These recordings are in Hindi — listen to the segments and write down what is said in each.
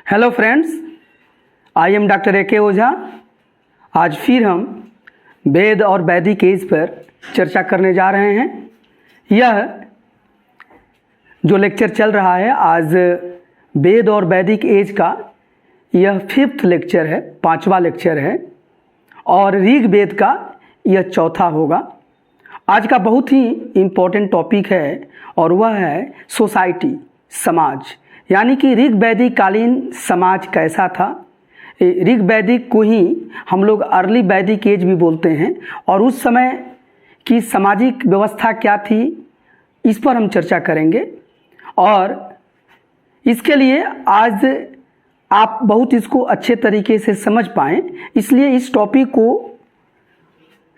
Hello friends, I am doctor A के ओझा। आज फिर हम वेद और वैदिक एज पर चर्चा करने जा रहे हैं। यह जो लेक्चर चल रहा है आज वेद और वैदिक एज का यह 5th लेक्चर है, 5वां लेक्चर है और ऋग्वेद का यह चौथा होगा। आज का बहुत ही इम्पोर्टेंट टॉपिक है और वह है सोसाइटी, समाज, यानी कि ऋग वैदिक कालीन समाज कैसा था। ऋग वैदिक को ही हम लोग अर्ली वैदिक एज भी बोलते हैं और उस समय की सामाजिक व्यवस्था क्या थी, इस पर हम चर्चा करेंगे। और इसके लिए आज आप बहुत इसको अच्छे तरीके से समझ पाएँ, इसलिए इस टॉपिक को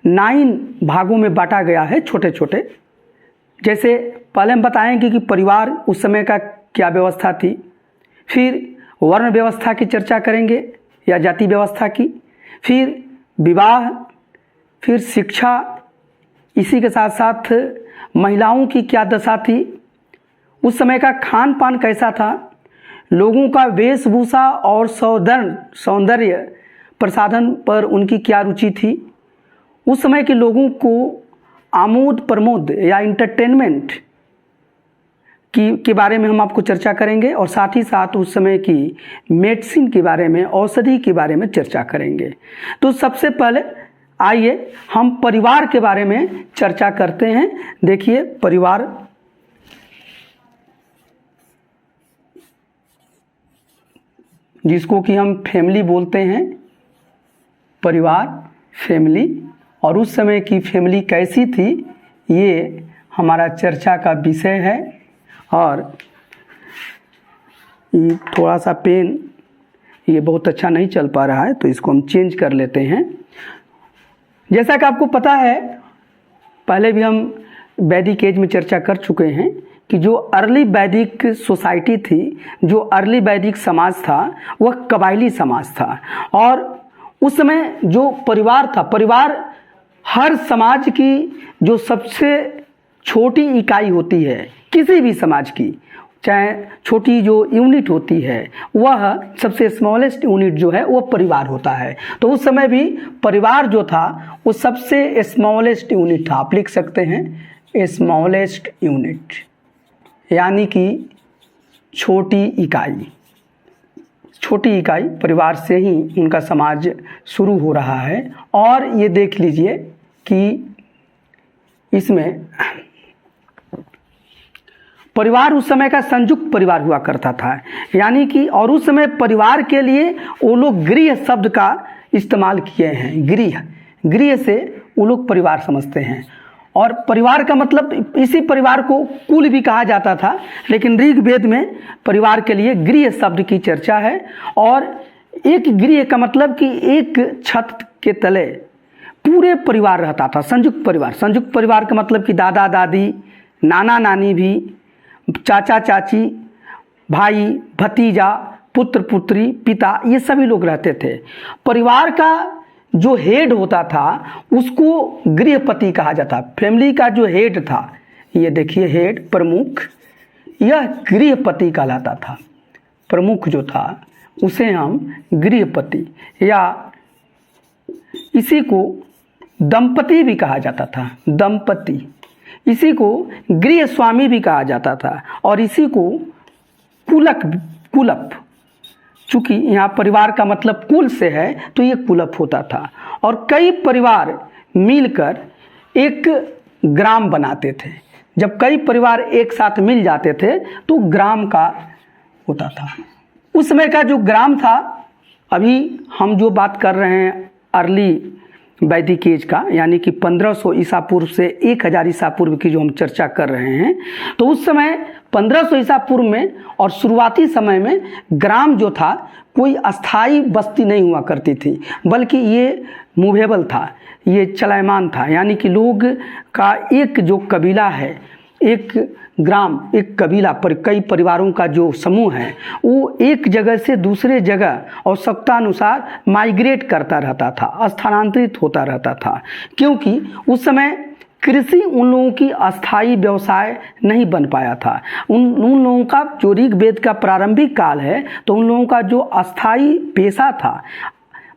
9 भागों में बांटा गया है, छोटे छोटे। जैसे पहले हम बताएंगे कि परिवार उस समय का क्या व्यवस्था थी, फिर वर्ण व्यवस्था की चर्चा करेंगे या जाति व्यवस्था की, फिर विवाह, फिर शिक्षा, इसी के साथ साथ महिलाओं की क्या दशा थी, उस समय का खान पान कैसा था, लोगों का वेशभूषा और सौंदर्य प्रसाधन पर उनकी क्या रुचि थी, उस समय के लोगों को आमोद प्रमोद या इंटरटेनमेंट के बारे में हम आपको चर्चा करेंगे और साथ ही साथ उस समय की मेडिसिन के बारे में, औषधि के बारे में चर्चा करेंगे। तो सबसे पहले आइए हम परिवार के बारे में चर्चा करते हैं। देखिए, परिवार जिसको कि हम फैमिली बोलते हैं, परिवार, फैमिली, और उस समय की फैमिली कैसी थी, ये हमारा चर्चा का विषय है। और ये थोड़ा सा पेन ये बहुत अच्छा नहीं चल पा रहा है, तो इसको हम चेंज कर लेते हैं। जैसा कि आपको पता है, पहले भी हम वैदिक एज में चर्चा कर चुके हैं कि जो अर्ली वैदिक सोसाइटी थी, जो अर्ली वैदिक समाज था, वह कबायली समाज था। और उस समय जो परिवार था, परिवार हर समाज की जो सबसे छोटी इकाई होती है, किसी भी समाज की, चाहे छोटी जो यूनिट होती है, वह सबसे स्मॉलेस्ट यूनिट जो है वो परिवार होता है। तो उस समय भी परिवार जो था वो सबसे स्मॉलेस्ट यूनिट था। आप लिख सकते हैं स्मॉलेस्ट यूनिट, यानी कि छोटी इकाई। छोटी इकाई परिवार से ही उनका समाज शुरू हो रहा है। और ये देख लीजिए कि इसमें परिवार उस समय का संयुक्त परिवार हुआ करता था, यानी कि, और उस समय परिवार के लिए वो लोग गृह शब्द का इस्तेमाल किए हैं। गृह से वो लोग परिवार समझते हैं। और परिवार का मतलब, इसी परिवार को कुल भी कहा जाता था, लेकिन ऋग्वेद में परिवार के लिए गृह शब्द की चर्चा है। और एक गृह का मतलब कि एक छत के तले पूरे परिवार रहता था, संयुक्त परिवार। संयुक्त परिवार का मतलब कि दादा दादी, नाना नानी भी, चाचा चाची, भाई भतीजा, पुत्र पुत्री, पिता, ये सभी लोग रहते थे। परिवार का जो हेड होता था उसको गृहपति कहा जाता। फैमिली का जो हेड था, ये देखिए हेड, प्रमुख, यह गृहपति कहलाता था। प्रमुख जो था उसे हम गृहपति, या इसी को दंपति भी कहा जाता था, दंपति। इसी को गृह स्वामी भी कहा जाता था और इसी को कुलप, चूँकि यहाँ परिवार का मतलब कुल से है तो ये कुलप होता था। और कई परिवार मिलकर एक ग्राम बनाते थे। जब कई परिवार एक साथ मिल जाते थे तो ग्राम का होता था। उस समय का जो ग्राम था, अभी हम जो बात कर रहे हैं अर्ली वैदिक एज का, यानी कि 1500 ईसा पूर्व से 1000 ईसा पूर्व की जो हम चर्चा कर रहे हैं, तो उस समय 1500 ईसा पूर्व में और शुरुआती समय में ग्राम जो था कोई अस्थाई बस्ती नहीं हुआ करती थी, बल्कि ये मूवेबल था, ये चलायमान था। यानी कि लोग का एक जो कबीला है, एक ग्राम, एक कबीला पर कई परिवारों का जो समूह है, वो एक जगह से दूसरे जगह आवश्यकता अनुसार माइग्रेट करता रहता था, स्थानांतरित होता रहता था। क्योंकि उस समय कृषि उन लोगों की अस्थाई व्यवसाय नहीं बन पाया था। उन लोगों का जो ऋग्वेद का प्रारंभिक काल है, तो उन लोगों का जो अस्थाई पेशा था,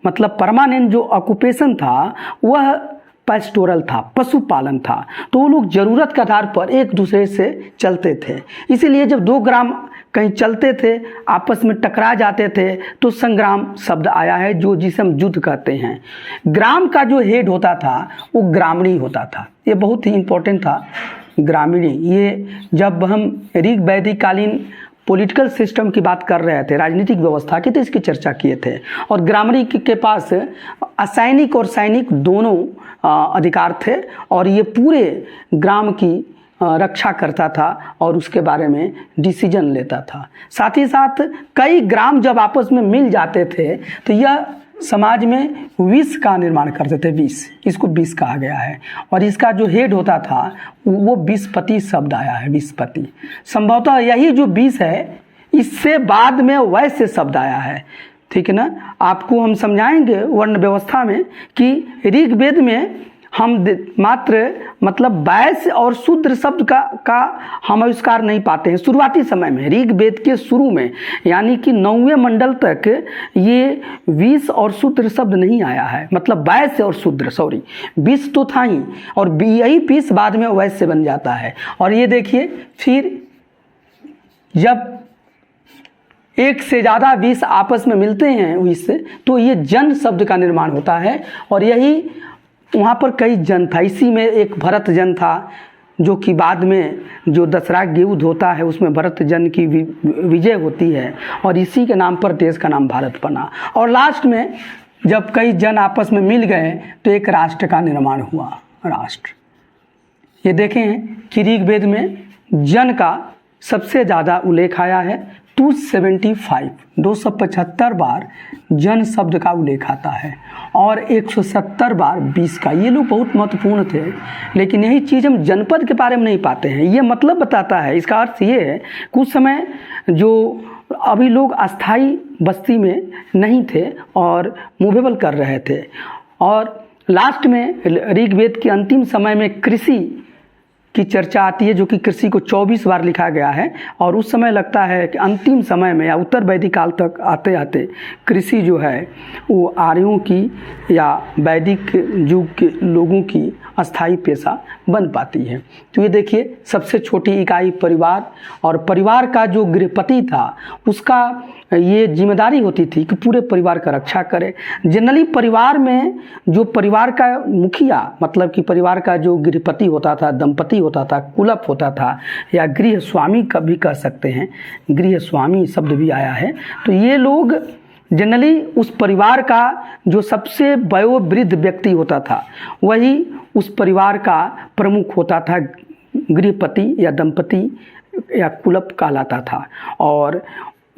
मतलब परमानेंट जो ऑक्यूपेशन था, वह पेस्टोरल था, पशुपालन था। तो वो लोग ज़रूरत के आधार पर एक दूसरे से चलते थे। इसीलिए जब दो ग्राम कहीं चलते थे, आपस में टकरा जाते थे, तो संग्राम शब्द आया है, जो जिसे हम युद्ध कहते हैं। ग्राम का जो हेड होता था वो ग्रामणी होता था। ये बहुत ही इम्पोर्टेंट था, ग्रामीणी। ये जब हम ऋग वैदिक कालीन पॉलिटिकल सिस्टम की बात कर रहे थे, राजनीतिक व्यवस्था की, तो इसकी चर्चा किए थे। और ग्रामणी के पास असैनिक और सैनिक दोनों अधिकार थे, और ये पूरे ग्राम की रक्षा करता था और उसके बारे में डिसीजन लेता था। साथ ही साथ कई ग्राम जब आपस में मिल जाते थे, तो यह समाज में विष का निर्माण करते थे। विष, इसको विष कहा गया है। और इसका जो हेड होता था वो विषपति शब्द आया है, विषपति। संभवतः यही जो विष है, इससे बाद में वैश्य शब्द आया है। ठीक है ना। आपको हम समझाएंगे वर्ण व्यवस्था में कि ऋग्वेद में हम मात्र मतलब वैश्य और शूद्र शब्द का हम आविष्कार नहीं पाते हैं शुरुआती समय में। ऋग्वेद के शुरू में, यानी कि 9वें मंडल तक ये विष और शूद्र शब्द नहीं आया है। मतलब वैश्य और शूद्र, सॉरी, विष तो था ही, और यही विष बाद में वैश्य बन जाता है। और ये देखिए, फिर जब एक से ज़्यादा विष आपस में मिलते हैं विष, तो ये जन शब्द का निर्माण होता है। और यही वहाँ पर कई जन था। इसी में एक भरत जन था, जो कि बाद में जो दशहरा युद्ध होता है उसमें भरत जन की विजय होती है, और इसी के नाम पर देश का नाम भारत बना। और लास्ट में जब कई जन आपस में मिल गए, तो एक राष्ट्र का निर्माण हुआ, राष्ट्र। ये देखें कि ऋग्वेद में जन का सबसे ज़्यादा उल्लेख आया है, 275, 275 बार जन शब्द का उल्लेख आता है, और 170 बार विष का। ये लोग बहुत महत्वपूर्ण थे, लेकिन यही चीज़ हम जनपद के बारे में नहीं पाते हैं। ये मतलब बताता है, इसका अर्थ ये है, कुछ समय जो अभी लोग अस्थाई बस्ती में नहीं थे और मूवेबल कर रहे थे। और लास्ट में ऋग्वेद के अंतिम समय में कृषि की चर्चा आती है, जो कि कृषि को 24 बार लिखा गया है। और उस समय लगता है कि अंतिम समय में या उत्तर वैदिक काल तक आते आते कृषि जो है वो आर्यों की या वैदिक युग के लोगों की अस्थाई पेशा बन पाती है। तो ये देखिए, सबसे छोटी इकाई परिवार, और परिवार का जो गृहपति था उसका ये जिम्मेदारी होती थी कि पूरे परिवार का रक्षा करे। जनरली परिवार में जो परिवार का मुखिया, मतलब कि परिवार का जो गृहपति होता था, दंपति होता था, कुलप होता था, या गृह स्वामी का भी कह सकते हैं, गृह स्वामी शब्द भी आया है। तो ये लोग जनरली उस परिवार का जो सबसे वयोवृद्ध व्यक्ति होता था, वही उस परिवार का प्रमुख होता था, गृहपति या दंपति या कुलप कहलाता था। और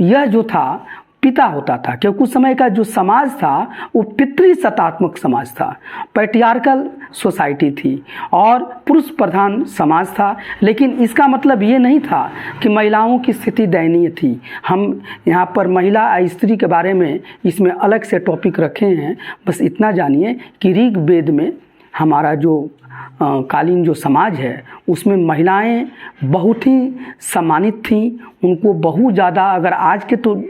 यह जो था पिता होता था, क्योंकि उस समय का जो समाज था वो पितृसत्तात्मक समाज था, पैट्रियार्कल सोसाइटी थी और पुरुष प्रधान समाज था। लेकिन इसका मतलब ये नहीं था कि महिलाओं की स्थिति दयनीय थी। हम यहाँ पर महिला स्त्री के बारे में इसमें अलग से टॉपिक रखे हैं। बस इतना जानिए कि ऋग्वेद में हमारा जो कालीन जो समाज है उसमें महिलाएं बहुत ही सम्मानित थीं। उनको बहुत ज़्यादा, अगर आज के तो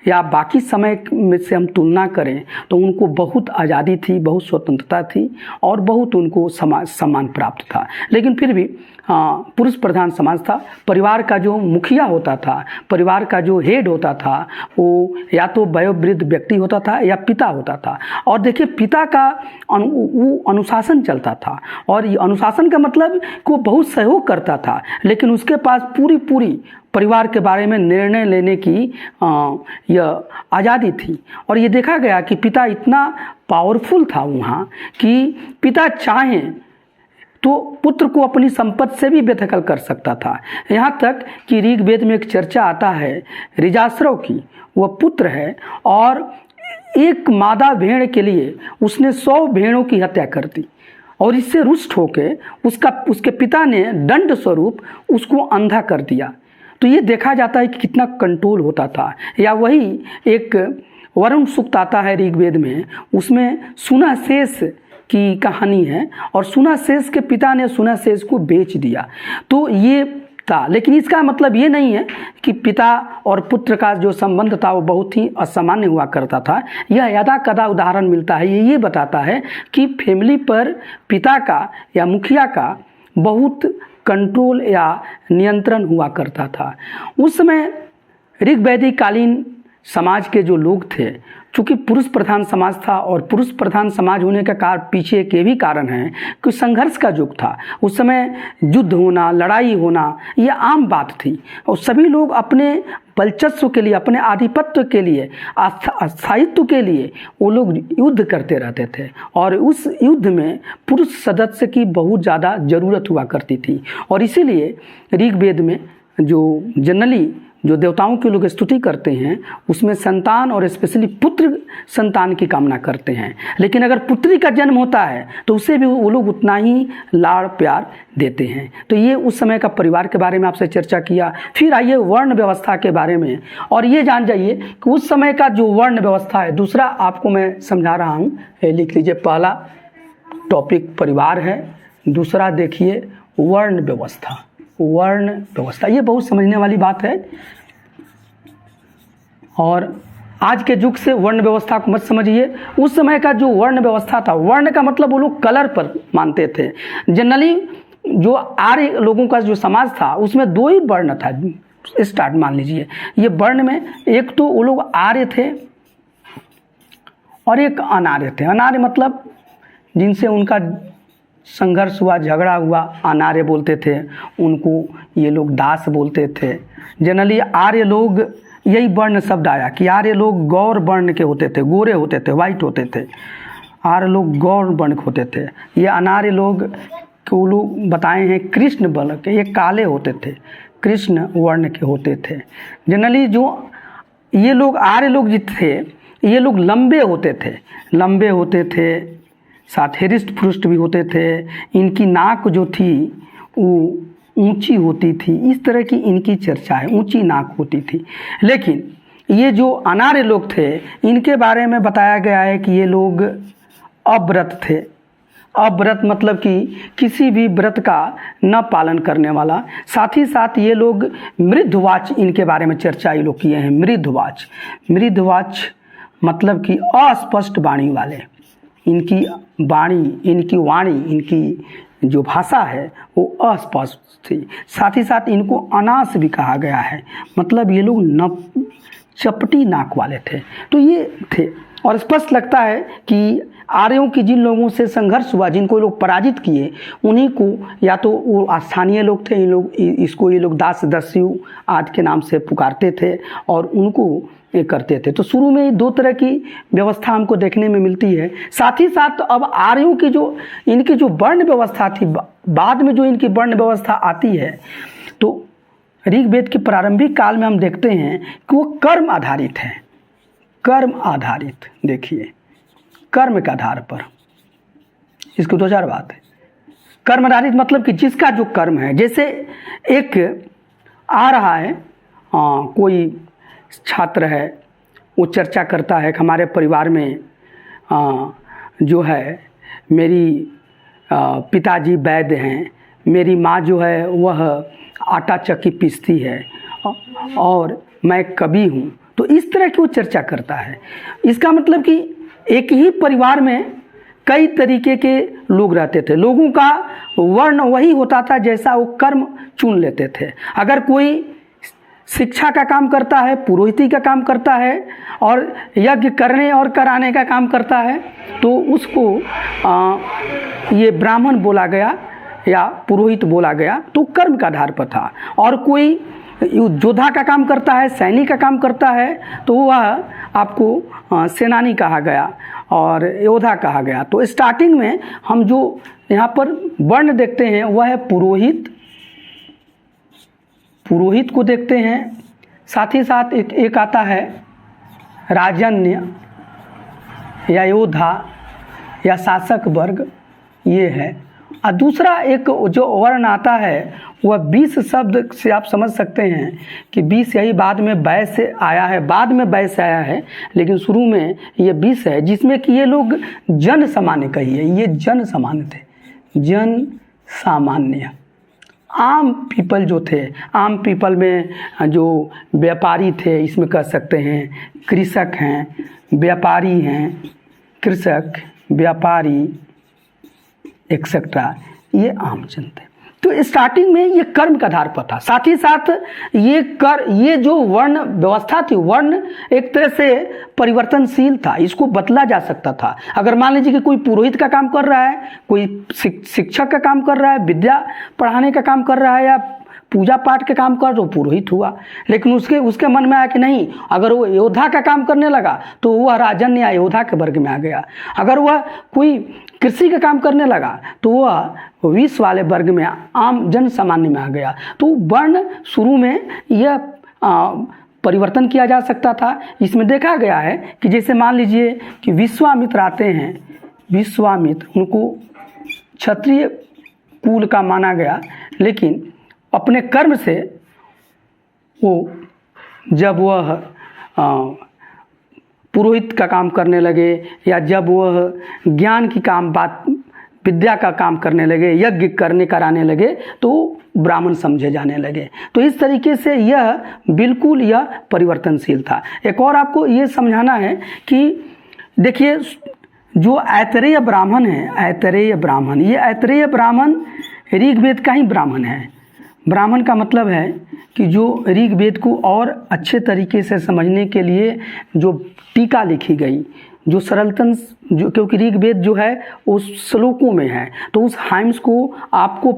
या बाकी समय में से हम तुलना करें, तो उनको बहुत आज़ादी थी, बहुत स्वतंत्रता थी और बहुत उनको सम्मान प्राप्त था। लेकिन फिर भी पुरुष प्रधान समाज था। परिवार का जो मुखिया होता था, परिवार का जो हेड होता था, वो या तो वयोवृद्ध व्यक्ति होता था या पिता होता था। और देखिए, पिता का वो अनुशासन चलता था, और ये अनुशासन का मतलब को बहुत सहयोग करता था, लेकिन उसके पास पूरी परिवार के बारे में निर्णय लेने की यह आज़ादी थी। और ये देखा गया कि पिता इतना पावरफुल था वहाँ कि पिता चाहें तो पुत्र को अपनी संपत्ति से भी बेदखल कर सकता था। यहाँ तक कि ऋग्वेद में एक चर्चा आता है ऋजाश्रव की, वह पुत्र है और एक मादा भेड़ के लिए उसने 100 भेड़ों की हत्या कर दी, और इससे रुष्ट होकर उसके पिता ने दंड स्वरूप उसको अंधा कर दिया। तो ये देखा जाता है कि कितना कंट्रोल होता था। या वही एक वरुण सूक्त आता है ऋग्वेद में, उसमें सुना शेष की कहानी है और सुनाशेष के पिता ने सुनाशेष को बेच दिया। तो ये था, लेकिन इसका मतलब ये नहीं है कि पिता और पुत्र का जो संबंध था वो बहुत ही असामान्य हुआ करता था। यह यदा कदा उदाहरण मिलता है, ये बताता है कि फैमिली पर पिता का या मुखिया का बहुत कंट्रोल या नियंत्रण हुआ करता था। उस समय ऋग वैदिक कालीन समाज के जो लोग थे, चूँकि पुरुष प्रधान समाज था और पुरुष प्रधान समाज होने का पीछे के भी कारण है कि संघर्ष का युग था। उस समय युद्ध होना, लड़ाई होना ये आम बात थी और सभी लोग अपने वर्चस्व के लिए, अपने आधिपत्य के लिए, स्थायित्व के लिए वो लोग युद्ध करते रहते थे और उस युद्ध में पुरुष सदस्य की बहुत ज़्यादा ज़रूरत हुआ करती थी। और इसीलिए ऋग्वेद में जो जनरली जो देवताओं के लोग स्तुति करते हैं उसमें संतान और स्पेशली पुत्र संतान की कामना करते हैं, लेकिन अगर पुत्री का जन्म होता है तो उसे भी वो लोग उतना ही लाड़ प्यार देते हैं। तो ये उस समय का परिवार के बारे में आपसे चर्चा किया। फिर आइए वर्ण व्यवस्था के बारे में, और ये जान जाइए कि उस समय का जो वर्ण व्यवस्था है, दूसरा आपको मैं समझा रहा हूँ, लिख लीजिए। पहला टॉपिक परिवार है, दूसरा देखिए वर्ण व्यवस्था। वर्ण व्यवस्था ये बहुत समझने वाली बात है और आज के युग से वर्ण व्यवस्था को मत समझिए। उस समय का जो वर्ण व्यवस्था था, वर्ण का मतलब वो लोग कलर पर मानते थे। जनरली जो आर्य लोगों का जो समाज था उसमें दो ही वर्ण था, स्टार्ट मान लीजिए। ये वर्ण में एक तो वो लोग आर्य थे और एक अनार्य थे। अनार्य मतलब जिनसे उनका संघर्ष हुआ, झगड़ा हुआ, अनार्य बोलते थे उनको। ये लोग दास बोलते थे। जनरली आर्य लोग, यही वर्ण शब्द आया कि आर्य लोग गौर वर्ण के होते थे, गोरे होते थे, वाइट होते थे। आर्य लोग गौर वर्ण के होते थे। ये अनार्य लोग को लोग बताए हैं कृष्ण वर्ण के, ये काले होते थे, कृष्ण वर्ण के होते थे। जनरली जो ये लोग आर्य लोग जो थे ये लोग लंबे होते थे, लंबे होते थे, साथ हृष्ट पुष्ट भी होते थे। इनकी नाक जो थी वो ऊंची होती थी, इस तरह की इनकी चर्चा है, ऊंची नाक होती थी। लेकिन ये जो अनार्य लोग थे इनके बारे में बताया गया है कि ये लोग अव्रत थे। अव्रत मतलब कि किसी भी व्रत का न पालन करने वाला। साथ ही साथ ये लोग मृदवाच, इनके बारे में चर्चा ये लोग किए हैं। मृदवाच, मृदवाच मतलब कि अस्पष्ट वाणी वाले। इनकी वाणी, इनकी जो भाषा है वो अस्पष्ट थी। साथ ही साथ इनको अनास भी कहा गया है, मतलब ये लोग चपटी नाक वाले थे। तो ये थे और स्पष्ट लगता है कि आर्यों की जिन लोगों से संघर्ष हुआ, जिनको लोग पराजित किए, उन्हीं को या तो वो स्थानीय लोग थे, इन लोग इसको ये लोग दास दस्यु आदि के नाम से पुकारते थे और उनको ये करते थे। तो शुरू में दो तरह की व्यवस्था हमको देखने में मिलती है। साथ ही साथ अब आर्यों की जो इनकी जो वर्ण व्यवस्था थी, बाद में जो इनकी वर्ण व्यवस्था आती है, तो ऋग्वेद के प्रारंभिक काल में हम देखते हैं कि वो कर्म आधारित है। कर्म आधारित, देखिए कर्म के आधार पर, इसको दो चार बात है। कर्म आधारित मतलब कि जिसका जो कर्म है, जैसे एक आ रहा है कोई छात्र है, वो चर्चा करता है कि हमारे परिवार में जो है मेरी पिताजी वैद्य हैं, मेरी माँ जो है वह आटा चक्की पीसती है और मैं कवि हूँ। तो इस तरह की वो चर्चा करता है। इसका मतलब कि एक ही परिवार में कई तरीके के लोग रहते थे। लोगों का वर्ण वही होता था जैसा वो कर्म चुन लेते थे। अगर कोई शिक्षा का काम करता है, पुरोहिती का काम करता है और यज्ञ करने और कराने का काम करता है, तो उसको ये ब्राह्मण बोला गया या पुरोहित बोला गया, तो कर्म का आधार पर था। और कोई योद्धा का काम करता है, सैनिक का काम करता है, तो वह आपको सेनानी कहा गया और योद्धा कहा गया। तो स्टार्टिंग में हम जो यहाँ पर वर्ण देखते हैं वह है पुरोहित, पुरोहित को देखते हैं। साथ ही साथ एक आता है राजन्य या योद्धा या शासक वर्ग, ये है। और दूसरा एक जो वर्ण आता है वह 20 शब्द से आप समझ सकते हैं कि 20 यही बाद में बै से आया है, बाद में बै से आया है, लेकिन शुरू में ये 20 है, जिसमें कि ये लोग जन सामान्य कहिए, ये जन सामान्य थे, जन सामान्य। आम पीपल जो थे, आम पीपल में जो व्यापारी थे, इसमें कह सकते हैं कृषक हैं, व्यापारी हैं, कृषक, व्यापारी एक्सेट्रा, ये आम जन थे। तो स्टार्टिंग में ये कर्म का आधार पर था, साथ ही साथ ये जो वर्ण व्यवस्था थी, वर्ण एक तरह से परिवर्तनशील था, इसको बदला जा सकता था। अगर मान लीजिए कि कोई पुरोहित का काम कर रहा है, कोई शिक्षक का काम कर रहा है, विद्या पढ़ाने का काम कर रहा है, या पूजा पाठ के काम कर, तो पुरोहित हुआ। लेकिन उसके मन में आया कि नहीं, अगर वो योद्धा का काम करने लगा तो वह राजन या योद्धा के वर्ग में आ गया। अगर वह कोई कृषि का काम करने लगा तो वह विष वाले वर्ग में, आम जन सामान्य में आ गया। तो वर्ण शुरू में यह परिवर्तन किया जा सकता था। इसमें देखा गया है कि जैसे मान लीजिए कि विश्वामित्र आते हैं, विश्वामित्र, उनको क्षत्रिय कुल का माना गया, लेकिन अपने कर्म से वो जब वह पुरोहित का काम करने लगे, या जब वह ज्ञान की विद्या का काम करने लगे, यज्ञ कराने लगे, तो ब्राह्मण समझे जाने लगे। तो इस तरीके से यह बिल्कुल यह परिवर्तनशील था। एक और आपको ये समझाना है कि देखिए, जो ऐतरेय ब्राह्मण है, ऐतरेय ब्राह्मण, ये ऐतरेय ब्राह्मण ऋग्वेद का ही ब्राह्मण है। ब्राह्मण का मतलब है कि जो ऋग्वेद को और अच्छे तरीके से समझने के लिए जो टीका लिखी गई, जो सरलतन, जो क्योंकि ऋग्वेद जो है उस श्लोकों में है, तो उस हाइम्स को आपको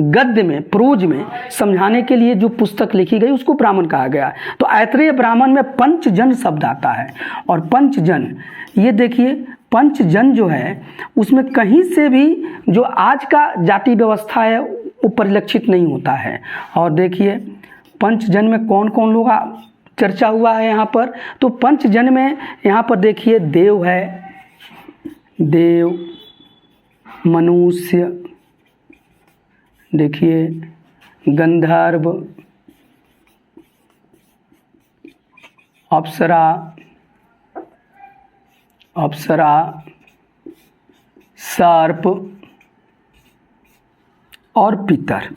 गद्य में, प्रोज में समझाने के लिए जो पुस्तक लिखी गई उसको ब्राह्मण कहा गया। तो ऐतरेय ब्राह्मण में पंचजन शब्द आता है, और पंचजन, ये देखिए पंचजन जो है उसमें कहीं से भी जो आज का जाति व्यवस्था है वो परिलक्षित नहीं होता है। और देखिए पंचजन में कौन कौन लोग चर्चा हुआ है यहाँ पर। तो पंचजन में यहाँ पर देखिए देव है, देव, मनुष्य, देखिए गंधर्व, अप्सरा, सर्प और पितर।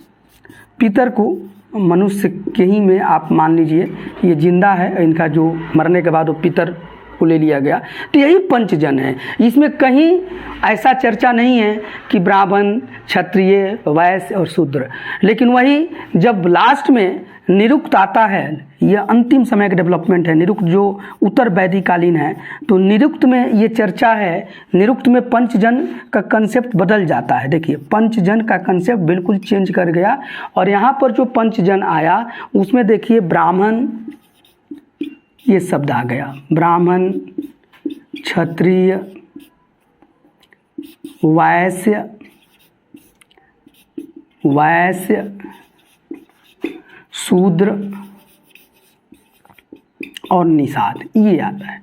पितर को मनुष्य के ही में आप मान लीजिए ये जिंदा है, इनका जो मरने के बाद वो पितर को ले लिया गया। तो यही पंचजन है। इसमें कहीं ऐसा चर्चा नहीं है कि ब्राह्मण, क्षत्रिय, वैश्य और शूद्र। लेकिन वही जब लास्ट में निरुक्त आता है, यह अंतिम समय का डेवलपमेंट है, निरुक्त जो उत्तर वैदिकालीन है, तो निरुक्त में ये चर्चा है, निरुक्त में पंचजन का कंसेप्ट बदल जाता है। देखिए पंचजन का कंसेप्ट बिल्कुल चेंज कर गया, और यहाँ पर जो पंचजन आया उसमें देखिए ब्राह्मण, ये शब्द आ गया, ब्राह्मण, क्षत्रिय, वैश्य, शूद्र और निषाद, ये आता है।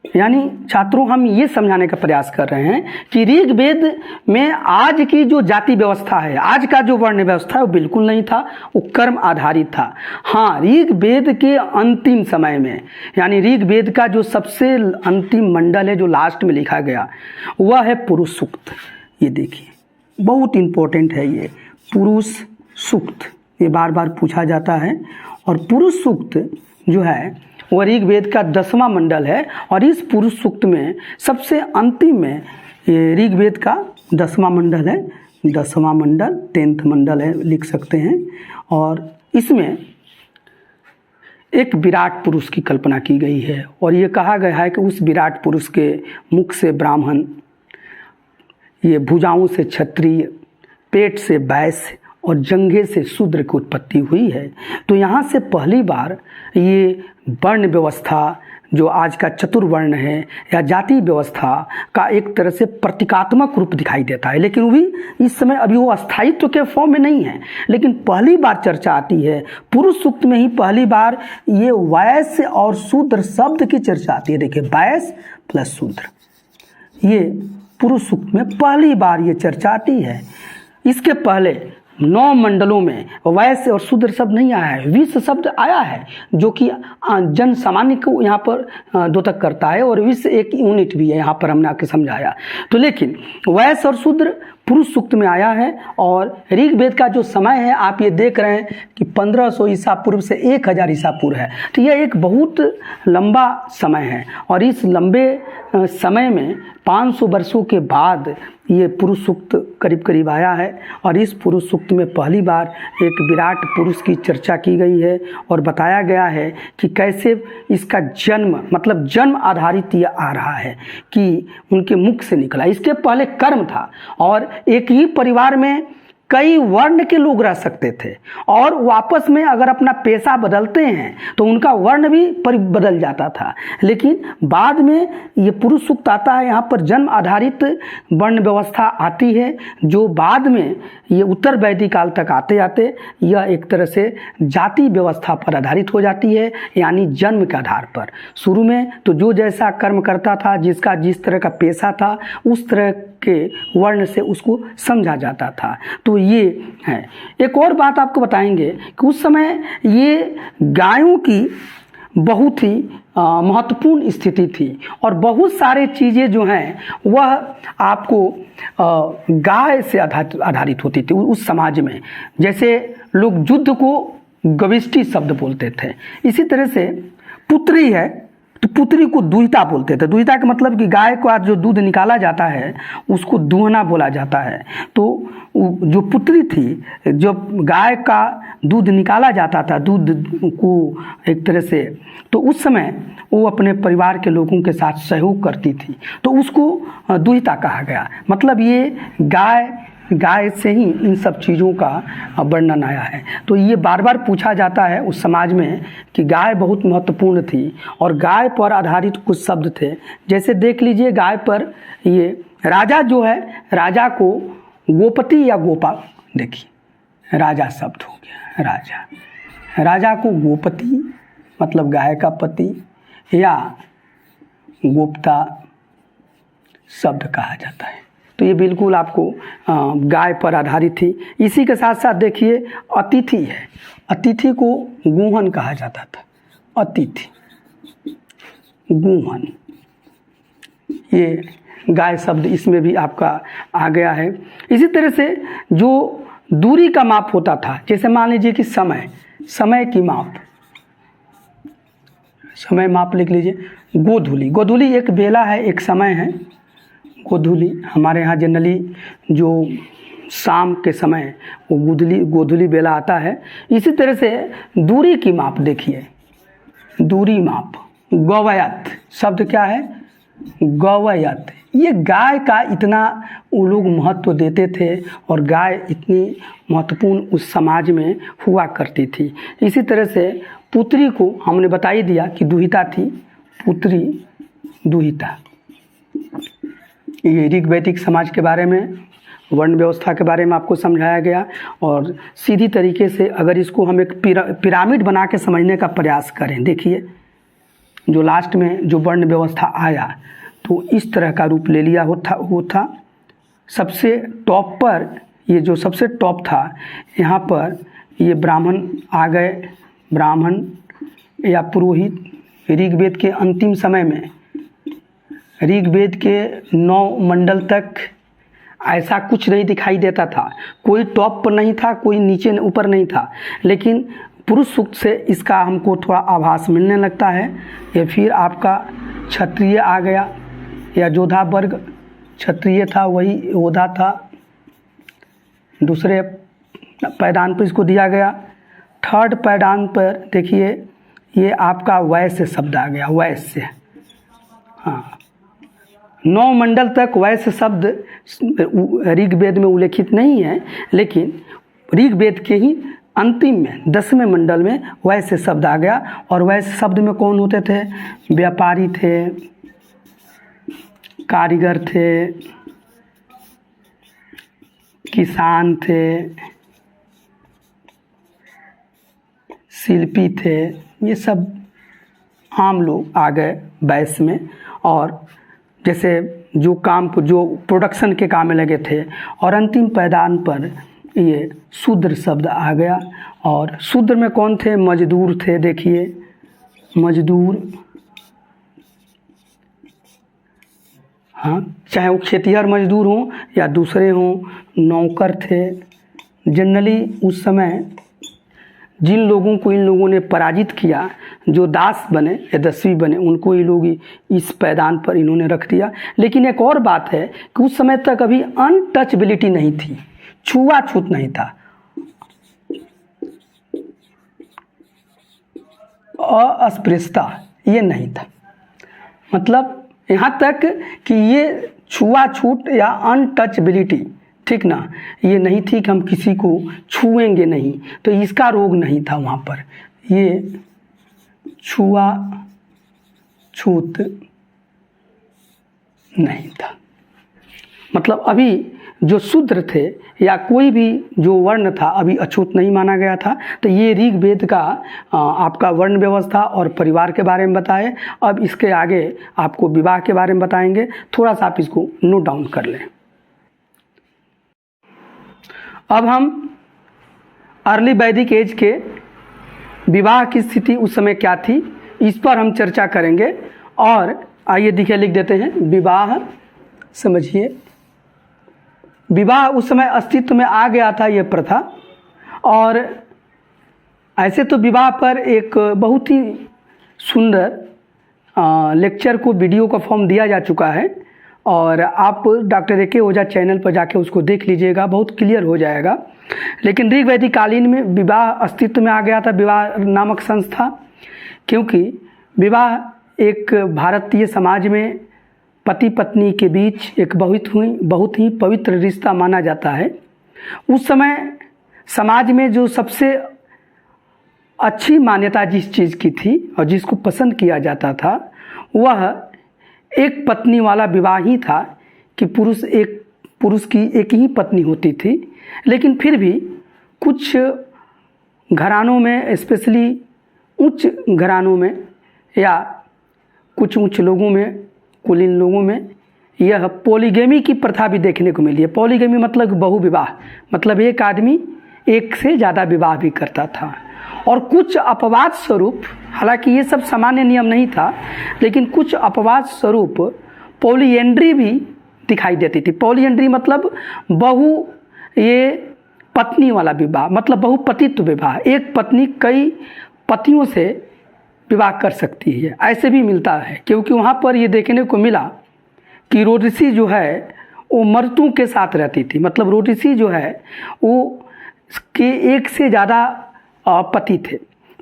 यानी छात्रों हम ये समझाने का प्रयास कर रहे हैं कि ऋग्वेद में आज की जो जाति व्यवस्था है, आज का जो वर्ण व्यवस्था है वो बिल्कुल नहीं था, वो कर्म आधारित था। हाँ, ऋग्वेद के अंतिम समय में, यानी ऋग्वेद का जो सबसे अंतिम मंडल है जो लास्ट में लिखा गया, वह है पुरुष सूक्त। ये देखिए बहुत इम्पोर्टेंट है ये पुरुष सूक्त, ये बार बार पूछा जाता है। और पुरुष सूक्त जो है वह ऋग्वेद का 10वां मंडल है, और इस पुरुष सूक्त में सबसे अंतिम में ये ऋग्वेद का 10वां मंडल है, 10वां मंडल, 10th मंडल है लिख सकते हैं। और इसमें एक विराट पुरुष की कल्पना की गई है, और ये कहा गया है कि उस विराट पुरुष के मुख से ब्राह्मण, ये भुजाओं से क्षत्रिय, पेट से वैश्य और जंघे से शूद्र की उत्पत्ति हुई है। तो यहाँ से पहली बार ये वर्ण व्यवस्था जो आज का चतुर्वर्ण है या जाति व्यवस्था का एक तरह से प्रतीकात्मक रूप दिखाई देता है। लेकिन भी इस समय अभी वो अस्थायित्व के फॉर्म में नहीं है, लेकिन पहली बार चर्चा आती है पुरुष सूक्त में ही पहली बार ये वैश्य और शूद्र शब्द की चर्चा आती है। देखिए वैश्य प्लस शूद्र, ये पुरुष सूक्त में पहली बार ये चर्चा आती है। इसके पहले 9 मंडलों में वैश्य और शूद्र शब्द नहीं आया है, विश्व शब्द आया है, जो कि जन सामान्य को यहाँ पर द्योतक करता है, और विश्व एक यूनिट भी है, यहाँ पर हमने आके समझाया। तो लेकिन वैश्य और शूद्र पुरुष सूक्त में आया है, और ऋग्वेद का जो समय है आप ये देख रहे हैं कि 1500 ईसा पूर्व से 1000 ईसा पूर्व है। तो यह एक बहुत लंबा समय है, और इस लंबे समय में 500 वर्षों के बाद ये पुरुष सूक्त करीब करीब आया है, और इस पुरुष सूक्त में पहली बार एक विराट पुरुष की चर्चा की गई है, और बताया गया है कि कैसे इसका जन्म, मतलब जन्म आधारित ये आ रहा है कि उनके मुख से निकला। इसके पहले कर्म था, और एक ही परिवार में कई वर्ण के लोग रह सकते थे, और वापस में अगर अपना पेशा बदलते हैं तो उनका वर्ण भी बदल जाता था। लेकिन बाद में ये पुरुष सूक्त आता है, यहाँ पर जन्म आधारित वर्ण व्यवस्था आती है, जो बाद में ये उत्तर वैदिक काल तक आते आते यह एक तरह से जाति व्यवस्था पर आधारित हो जाती है, यानी जन्म के आधार पर। शुरू में तो जो जैसा कर्म करता था, जिसका जिस तरह का पेशा था, उस तरह के वर्ण से उसको समझा जाता था। तो ये है। एक और बात आपको बताएंगे कि उस समय ये गायों की बहुत ही महत्वपूर्ण स्थिति थी, और बहुत सारे चीज़ें जो हैं वह आपको गाय से आधारित होती थी उस समाज में। जैसे लोग युद्ध को गविष्टि शब्द बोलते थे, इसी तरह से पुत्री है तो पुत्री को दुहिता बोलते थे। दुहिता का मतलब कि गाय का जो दूध निकाला जाता है उसको दूहना बोला जाता है। तो जो पुत्री थी, जब गाय का दूध निकाला जाता था, दूध को एक तरह से, तो उस समय वो अपने परिवार के लोगों के साथ सहयोग करती थी, तो उसको दुहिता कहा गया। मतलब ये गाय से ही इन सब चीज़ों का वर्णन आया है। तो ये बार बार पूछा जाता है उस समाज में कि गाय बहुत महत्वपूर्ण थी, और गाय पर आधारित कुछ शब्द थे। जैसे देख लीजिए, गाय पर ये राजा जो है, राजा को गोपति या गोपा, देखिए राजा शब्द हो गया, राजा को गोपति मतलब गाय का पति या गोपता शब्द कहा जाता है। तो ये बिल्कुल आपको गाय पर आधारित थी। इसी के साथ साथ देखिए अतिथि है, अतिथि को गुहन कहा जाता था। अतिथि, गुहन, ये गाय शब्द इसमें भी आपका आ गया है। इसी तरह से जो दूरी का माप होता था, जैसे मान लीजिए कि समय की माप, समय माप लिख लीजिए। गोधूली एक बेला है, एक समय है। गोधूली हमारे यहाँ जनरली जो शाम के समय वो गोधूली बेला आता है। इसी तरह से दूरी की माप देखिए, दूरी माप। गवयत शब्द क्या है? गवयत। ये गाय का इतना वो लोग महत्व देते थे, और गाय इतनी महत्वपूर्ण उस समाज में हुआ करती थी। इसी तरह से पुत्री को हमने बता ही दिया कि दुहिता थी, पुत्री दुहिता। ये ऋग्वैदिक समाज के बारे में, वर्ण व्यवस्था के बारे में आपको समझाया गया। और सीधी तरीके से अगर इसको हम एक पिरामिड बना के समझने का प्रयास करें, देखिए जो लास्ट में जो वर्ण व्यवस्था आया तो इस तरह का रूप ले लिया वो था। सबसे टॉप पर, ये जो सबसे टॉप था, यहाँ पर ये ब्राह्मण आ गए, ब्राह्मण या पुरोहित। ऋग्वेद के अंतिम समय में, ऋग्वेद के 9 मंडल तक ऐसा कुछ नहीं दिखाई देता था। कोई टॉप पर नहीं था, कोई नीचे ऊपर नहीं था, लेकिन पुरुष सूक्त से इसका हमको थोड़ा आभास मिलने लगता है। या फिर आपका क्षत्रिय आ गया, या योद्धा वर्ग, क्षत्रिय था वही योद्धा था। दूसरे पैदान पर इसको दिया गया। थर्ड पैदान पर देखिए ये आपका वैश्य शब्द आ गया, वैश्य। हाँ, 9 मंडल तक वैश्य शब्द ऋग्वेद में उल्लेखित नहीं है, लेकिन ऋग्वेद के ही अंतिम में 10वें मंडल में वैश्य शब्द आ गया। और वैश्य शब्द में कौन होते थे? व्यापारी थे, कारीगर थे, किसान थे, शिल्पी थे। ये सब आम लोग आ गए वैश्य में, और जैसे जो काम को, जो प्रोडक्शन के काम में लगे थे। और अंतिम पैदान पर ये शूद्र शब्द आ गया। और शूद्र में कौन थे? मजदूर थे। देखिए मजदूर, हाँ, चाहे वो खेतिहर मजदूर हों या दूसरे हों, नौकर थे। जनरली उस समय जिन लोगों को इन लोगों ने पराजित किया, जो दास बने, यशस्वी बने, उनको ये लोग इस पैदान पर इन्होंने रख दिया। लेकिन एक और बात है कि उस समय तक अभी अनटचबिलिटी नहीं थी, छुआछूत नहीं था, अस्पृश्यता ये नहीं था। मतलब यहाँ तक कि ये छुआछूत या अनटचबिलिटी, ठीक ना, ये नहीं थी कि हम किसी को छुएंगे नहीं, तो इसका रोग नहीं था वहाँ पर। ये छुआछूत नहीं था। मतलब अभी जो शूद्र थे या कोई भी जो वर्ण था अभी अछूत नहीं माना गया था। तो ये ऋग्वेद का आपका वर्ण व्यवस्था और परिवार के बारे में बताए। अब इसके आगे आपको विवाह के बारे में बताएंगे, थोड़ा सा आप इसको नोट डाउन कर लें। अब हम अर्ली वैदिक एज के विवाह की स्थिति उस समय क्या थी, इस पर हम चर्चा करेंगे। और आइए देखिए, लिख देते हैं विवाह। समझिए, विवाह उस समय अस्तित्व में आ गया था यह प्रथा। और ऐसे तो विवाह पर एक बहुत ही सुंदर लेक्चर को वीडियो का फॉर्म दिया जा चुका है, और आप डॉक्टर ए.के. ओझा चैनल पर जाके उसको देख लीजिएगा, बहुत क्लियर हो जाएगा। लेकिन ऋग्वैदिक कालीन में विवाह अस्तित्व में आ गया था, विवाह नामक संस्था, क्योंकि विवाह एक भारतीय समाज में पति पत्नी के बीच एक बहुत ही पवित्र रिश्ता माना जाता है। उस समय समाज में जो सबसे अच्छी मान्यता जिस चीज़ की थी और जिसको पसंद किया जाता था, वह एक पत्नी वाला विवाह ही था, कि पुरुष की एक ही पत्नी होती थी। लेकिन फिर भी कुछ घरानों में, स्पेशली उच्च घरानों में या कुछ उच्च लोगों में, कुलीन लोगों में, यह पॉलीगेमी की प्रथा भी देखने को मिली है। पॉलीगेमी मतलब बहुविवाह, मतलब एक आदमी एक से ज़्यादा विवाह भी करता था। और कुछ अपवाद स्वरूप, हालांकि ये सब सामान्य नियम नहीं था, लेकिन कुछ अपवाद स्वरूप पॉलीएंड्री भी दिखाई देती थी। पॉलीएंड्री मतलब ये पत्नी वाला विवाह, मतलब बहुपतित्व विवाह, एक पत्नी कई पतियों से विवाह कर सकती है, ऐसे भी मिलता है। क्योंकि वहाँ पर ये देखने को मिला कि रोटिसी जो है वो मर्दों के साथ रहती थी, मतलब रोटिसी जो है वो के एक से ज़्यादा पति थे।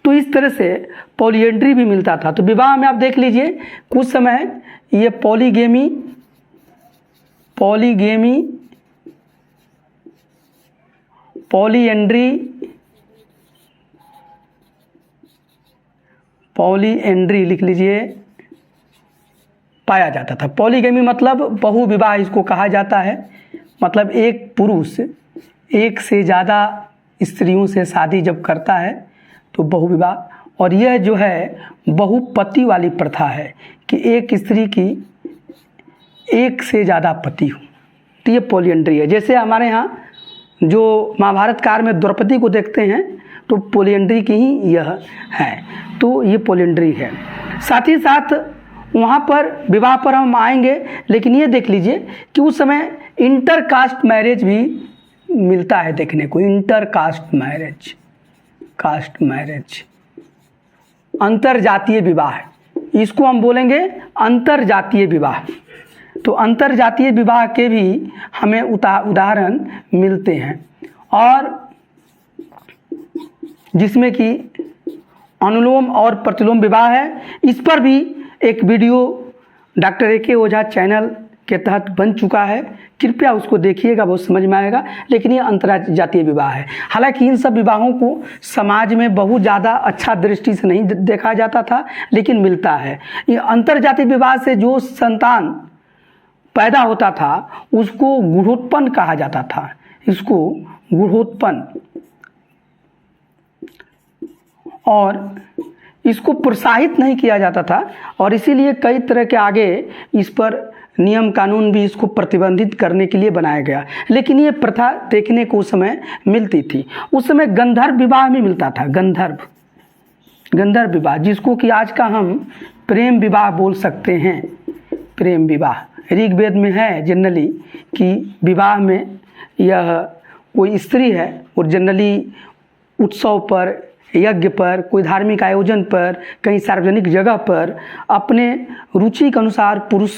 तो इस तरह से पॉलीएंड्री भी मिलता था। तो विवाह में आप देख लीजिए, कुछ समय ये पॉलीगेमी, पॉलीएंड्री लिख लीजिए, पाया जाता था। पॉलीगेमी मतलब बहुविवाह इसको कहा जाता है। मतलब एक पुरुष एक से ज़्यादा स्त्रियों से शादी जब करता है तो बहुविवाह। और यह जो है बहुपति वाली प्रथा है कि एक स्त्री की एक से ज़्यादा पति हो, तो ये पॉलीएंड्री है। जैसे हमारे यहाँ जो महाभारत काल में द्रौपदी को देखते हैं तो पॉलीएंड्री की ही यह है, तो ये पॉलीएंड्री है। साथ ही साथ वहाँ पर विवाह पर हम आएंगे, लेकिन ये देख लीजिए कि उस समय इंटरकास्ट मैरिज भी मिलता है देखने को। इंटरकास्ट मैरिज, अंतरजातीय विवाह, इसको हम बोलेंगे अंतरजातीय विवाह। तो अंतरजातीय विवाह के भी हमें उदाहरण मिलते हैं, और जिसमें कि अनुलोम और प्रतिलोम विवाह है। इस पर भी एक वीडियो डॉक्टर ए.के. ओझा चैनल के तहत बन चुका है, कृपया उसको देखिएगा, बहुत समझ में आएगा। लेकिन ये अंतरजातीय विवाह है। हालांकि इन सब विवाहों को समाज में बहुत ज़्यादा अच्छा दृष्टि से नहीं देखा जाता था, लेकिन मिलता है। ये अंतरजातीय विवाह से जो संतान पैदा होता था उसको गुणोत्पन्न कहा जाता था, इसको गुणोत्पन्न, और इसको प्रोत्साहित नहीं किया जाता था। और इसीलिए कई तरह के आगे इस पर नियम कानून भी इसको प्रतिबंधित करने के लिए बनाया गया। लेकिन ये प्रथा देखने को उस समय मिलती थी। उस समय गंधर्व विवाह में मिलता था, गंधर्व विवाह, जिसको कि आज का हम प्रेम विवाह बोल सकते हैं। प्रेम विवाह ऋग्वेद में है जनरली कि विवाह में यह कोई स्त्री है और जनरली उत्सव पर, यज्ञ पर, कोई धार्मिक आयोजन पर, कहीं सार्वजनिक जगह पर अपने रुचि के अनुसार पुरुष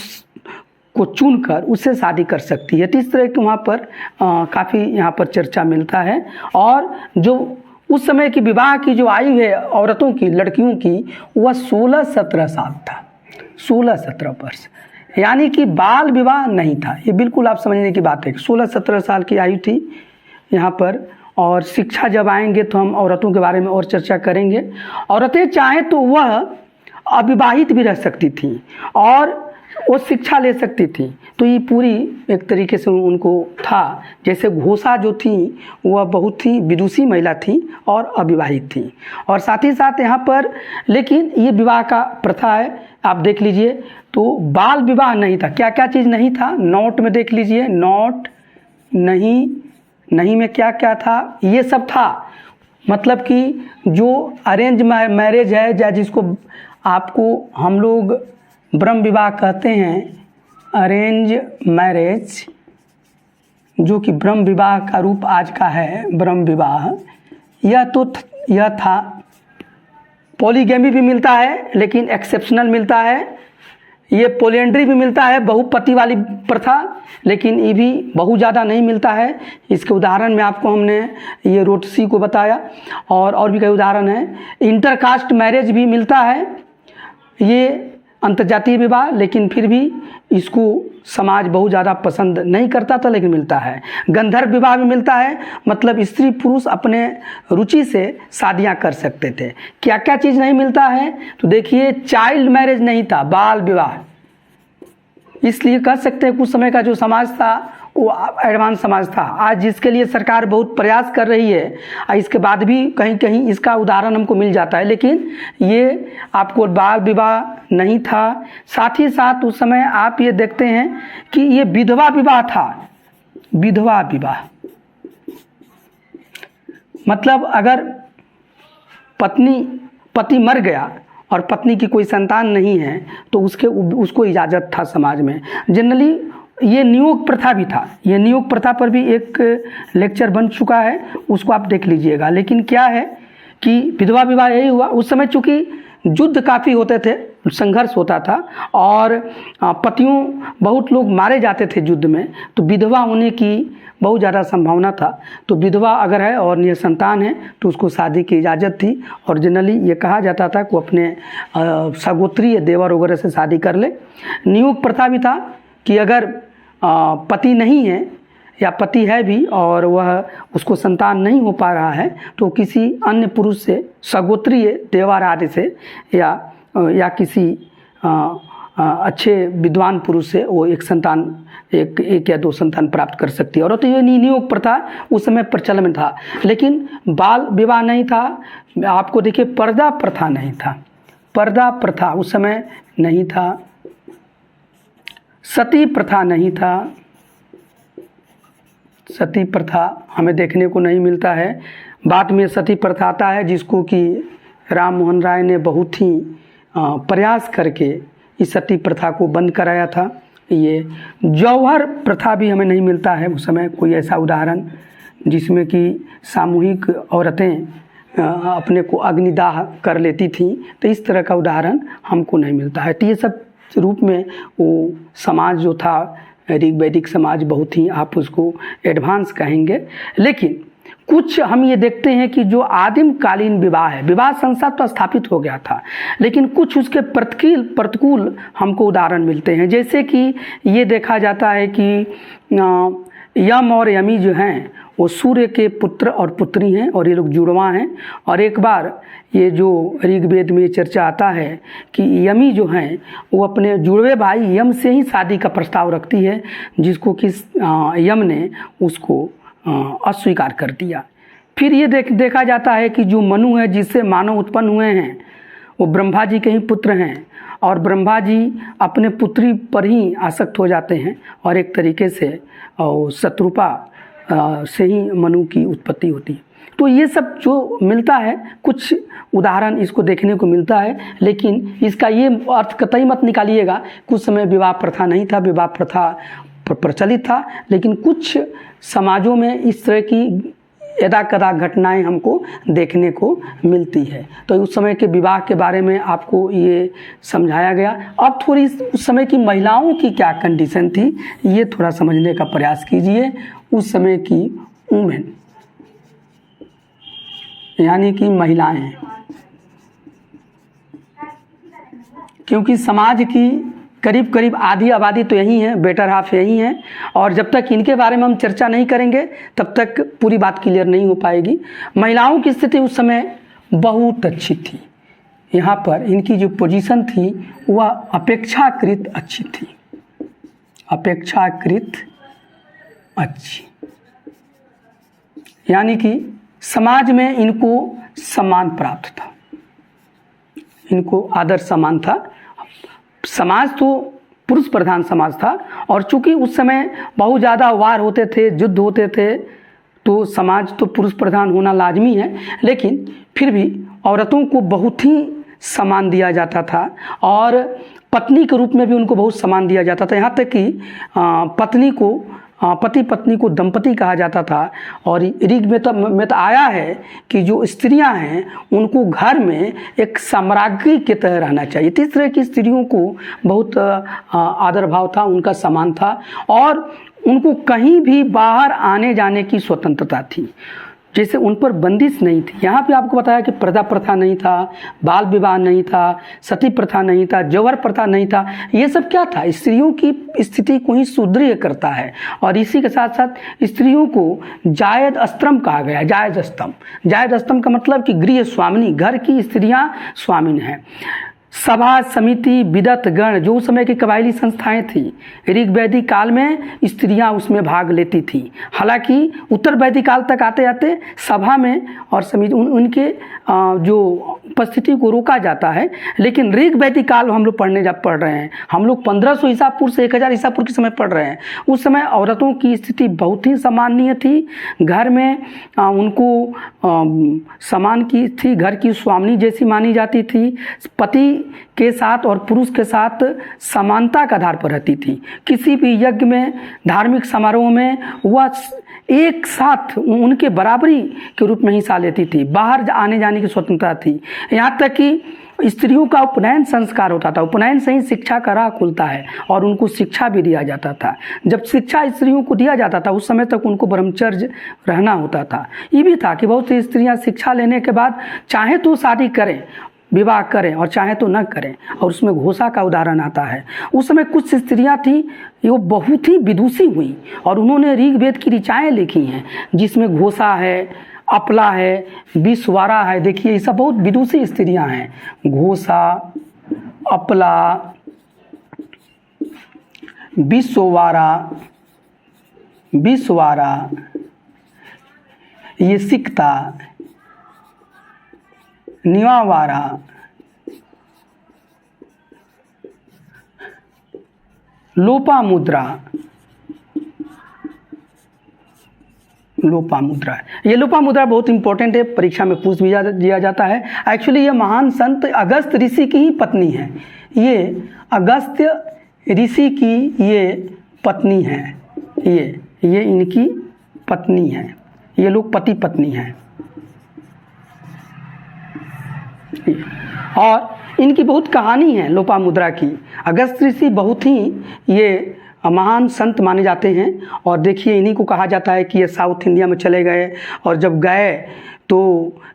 को चुनकर उससे शादी कर सकती है। तो इस तरह के वहाँ पर काफ़ी यहाँ पर चर्चा मिलता है। और जो उस समय की विवाह की जो आयु है औरतों की, लड़कियों की, वह 16-17 साल था, 16-17 वर्ष, यानी कि बाल विवाह नहीं था। ये बिल्कुल आप समझने की बात है कि 16-17 साल की आयु थी यहाँ पर। और शिक्षा जब आएंगे तो हम औरतों के बारे में और चर्चा करेंगे। औरतें चाहें तो वह अविवाहित भी रह सकती थी और वो शिक्षा ले सकती थी। तो ये पूरी एक तरीके से उनको था। जैसे घोषा जो थी वह बहुत ही विदुषी महिला थी और अविवाहित थी। और साथ ही साथ यहाँ पर लेकिन ये विवाह का प्रथा है, आप देख लीजिए। तो बाल विवाह नहीं था। क्या क्या चीज़ नहीं था, नोट में देख लीजिए, नोट नहीं में क्या क्या था, ये सब था। मतलब कि जो अरेंज मैरिज है या जिसको आपको हम लोग ब्रह्म विवाह कहते हैं, अरेंज मैरिज, जो कि ब्रह्म विवाह का रूप आज का है ब्रह्म विवाह, यह था। पॉलीगैमी भी मिलता है लेकिन एक्सेप्शनल मिलता है। ये पोलियंड्री भी मिलता है, बहुपति वाली प्रथा, लेकिन ये भी बहुत ज़्यादा नहीं मिलता है। इसके उदाहरण में आपको हमने ये रोटसी को बताया और भी कई उदाहरण हैं। इंटरकास्ट मैरिज भी मिलता है, ये अंतर्जातीय विवाह, लेकिन फिर भी इसको समाज बहुत ज़्यादा पसंद नहीं करता था, लेकिन मिलता है। गंधर्व विवाह भी मिलता है, मतलब स्त्री पुरुष अपने रुचि से शादियां कर सकते थे। क्या क्या चीज़ नहीं मिलता है, तो देखिए चाइल्ड मैरिज नहीं था, बाल विवाह। इसलिए कह सकते हैं कुछ समय का जो समाज था वो एडवांस समाज था। आज जिसके लिए सरकार बहुत प्रयास कर रही है, इसके बाद भी कहीं कहीं इसका उदाहरण हमको मिल जाता है, लेकिन ये आपको बाल विवाह नहीं था। साथ ही साथ उस समय आप ये देखते हैं कि ये विधवा विवाह था। विधवा विवाह मतलब अगर पति मर गया और पत्नी की कोई संतान नहीं है तो उसको इजाज़त था समाज में। जनरली ये नियोग प्रथा भी था। ये नियोग प्रथा पर भी एक लेक्चर बन चुका है, उसको आप देख लीजिएगा। लेकिन क्या है कि विधवा विवाह यही हुआ। उस समय चूँकि युद्ध काफ़ी होते थे, संघर्ष होता था और पतियों बहुत लोग मारे जाते थे युद्ध में, तो विधवा होने की बहुत ज़्यादा संभावना था। तो विधवा अगर है और निसंतान है तो उसको शादी की इजाज़त थी। और जनरली ये कहा जाता था कि वो अपने सगोत्रीय देवर वगैरह से शादी कर ले। नियोग प्रथा भी था कि अगर पति नहीं है या पति है भी और वह उसको संतान नहीं हो पा रहा है तो किसी अन्य पुरुष से, सगोत्रीय देवर आदि से या किसी अच्छे विद्वान पुरुष से वो एक या दो संतान प्राप्त कर सकती है। और तो ये नियोग प्रथा उस समय प्रचलन में था। लेकिन बाल विवाह नहीं था। आपको देखिए पर्दा प्रथा नहीं था, पर्दा प्रथा उस समय नहीं था। सती प्रथा नहीं था। सती प्रथा हमें देखने को नहीं मिलता है। बाद में सती प्रथा आता है जिसको कि राम मोहन राय ने बहुत ही प्रयास करके इस सती प्रथा को बंद कराया था। ये जौहर प्रथा भी हमें नहीं मिलता है उस समय कोई ऐसा उदाहरण जिसमें कि सामूहिक औरतें अपने को अग्निदाह कर लेती थीं, तो इस तरह का उदाहरण हमको नहीं मिलता है। तो ये सब रूप में वो समाज जो था ऋग्वैदिक समाज बहुत ही, आप उसको एडवांस कहेंगे। लेकिन कुछ हम ये देखते हैं कि जो आदिम कालीन विवाह है, विवाह संस्था तो स्थापित हो गया था, लेकिन कुछ उसके प्रतिकूल हमको उदाहरण मिलते हैं। जैसे कि ये देखा जाता है कि यम और यमी जो हैं वो सूर्य के पुत्र और पुत्री हैं और ये लोग जुड़वा हैं। और एक बार ये जो ऋग्वेद में चर्चा आता है कि यमी जो हैं वो अपने जुड़वे भाई यम से ही शादी का प्रस्ताव रखती है, जिसको कि यम ने उसको अस्वीकार कर दिया। फिर ये देखा जाता है कि जो मनु है जिससे मानव उत्पन्न हुए हैं वो ब्रह्मा जी के ही पुत्र हैं और ब्रह्मा जी अपने पुत्री पर ही आसक्त हो जाते हैं और एक तरीके से शत्रुपा से ही मनु की उत्पत्ति होती है। तो ये सब जो मिलता है, कुछ उदाहरण इसको देखने को मिलता है, लेकिन इसका ये अर्थ कतई मत निकालिएगा कुछ समय विवाह प्रथा नहीं था, विवाह प्रथा प्रचलित था, लेकिन कुछ समाजों में इस तरह की यदा कदा घटनाएं हमको देखने को मिलती है। तो उस समय के विवाह के बारे में आपको ये समझाया गया। अब थोड़ी उस समय की महिलाओं की क्या कंडीशन थी ये थोड़ा समझने का प्रयास कीजिए। उस समय की वुमेन यानी कि महिलाएं, क्योंकि समाज की करीब करीब आधी आबादी तो यही है, बेटर हाफ यही है, और जब तक इनके बारे में हम चर्चा नहीं करेंगे तब तक पूरी बात क्लियर नहीं हो पाएगी। महिलाओं की स्थिति उस समय बहुत अच्छी थी। यहाँ पर इनकी जो पोजीशन थी वह अपेक्षाकृत अच्छी थी, अपेक्षाकृत अच्छी, यानी कि समाज में इनको सम्मान प्राप्त था, इनको आदर सम्मान था। समाज तो पुरुष प्रधान समाज था और चूंकि उस समय बहुत ज़्यादा वार होते थे, युद्ध होते थे, तो समाज तो पुरुष प्रधान होना लाजमी है, लेकिन फिर भी औरतों को बहुत ही सम्मान दिया जाता था और पत्नी के रूप में भी उनको बहुत सम्मान दिया जाता था। यहाँ तक कि पत्नी को पति पत्नी को दंपति कहा जाता था। और ऋग में तो आया है कि जो स्त्रियां हैं उनको घर में एक साम्राज्ञी की तरह रहना चाहिए। इस तरह की स्त्रियों को बहुत आदर भाव था, उनका सम्मान था और उनको कहीं भी बाहर आने जाने की स्वतंत्रता थी, जैसे उन पर बंदिश नहीं थी। यहाँ पे आपको बताया कि प्रजा प्रथा नहीं था, बाल विवाह नहीं था, सती प्रथा नहीं था, जौहर प्रथा नहीं था। ये सब क्या था? स्त्रियों की स्थिति को ही सुदृढ़ करता है। और इसी के साथ साथ स्त्रियों को जायद अस्त्रम कहा गया। जायद अस्तम का मतलब कि गृह स्वामिनी, घर की स्त्रियाँ स्वामिन हैं। सभा समिति विदत गण, जो उस समय की कबायली संस्थाएं थी, ऋग वैदिक काल में स्त्रियां उसमें भाग लेती थी। हालांकि उत्तर वैदिक काल तक आते आते सभा में और समिति उनके जो उपस्थिति को रोका जाता है, लेकिन ऋग वैदिक काल हम लोग पढ़ रहे हैं, हम लोग 1500 ईसा पूर्व से 1000 ईसा पूर्व के समय पढ़ रहे हैं। उस समय औरतों की स्थिति बहुत ही सम्माननीय थी। घर में उनको सम्मान की थी, घर की स्वामिनी जैसी मानी जाती थी। पति के साथ और पुरुष के साथ समानता के आधार पर रहती थी। किसी भी यज्ञ में, धार्मिक समारोह में वह एक साथ उनके बराबरी के रूप में हिस्सा लेती थी। बाहर आने जाने की स्वतंत्रता थी। यहाँ तक कि स्त्रियों का उपनयन संस्कार होता था। उपनयन से ही शिक्षा का राह खुलता है और उनको शिक्षा भी दिया जाता था। जब शिक्षा स्त्रियों को दिया जाता था उस समय तक उनको ब्रह्मचर्य रहना होता था। ये भी था कि बहुत सी स्त्रियां शिक्षा लेने के बाद चाहे तो शादी करें, विवाह करें और चाहे तो न करें, और उसमें घोषा का उदाहरण आता है। उस समय कुछ स्त्रियां थी वो बहुत ही विदुषी हुई और उन्होंने ऋग वेद की ऋचाएँ लिखी हैं, जिसमें घोषा है, अपला है, विश्वारा है। देखिए ये सब बहुत विदुषी स्त्रियां हैं। घोषा, अपला, विश्वारा, ये सिकता, निवावारा, लोपामुद्रा। ये लोपामुद्रा बहुत इंपॉर्टेंट है, परीक्षा में पूछ भी दिया जाता है। एक्चुअली ये महान संत अगस्त ऋषि की ही पत्नी है। ये अगस्त्य ऋषि की ये पत्नी है। ये इनकी पत्नी है। ये लोग पति पत्नी हैं और इनकी बहुत कहानी है लोपामुद्रा की। अगस्त ऋषि बहुत ही ये महान संत माने जाते हैं और देखिए इन्हीं को कहा जाता है कि ये साउथ इंडिया में चले गए और जब गए तो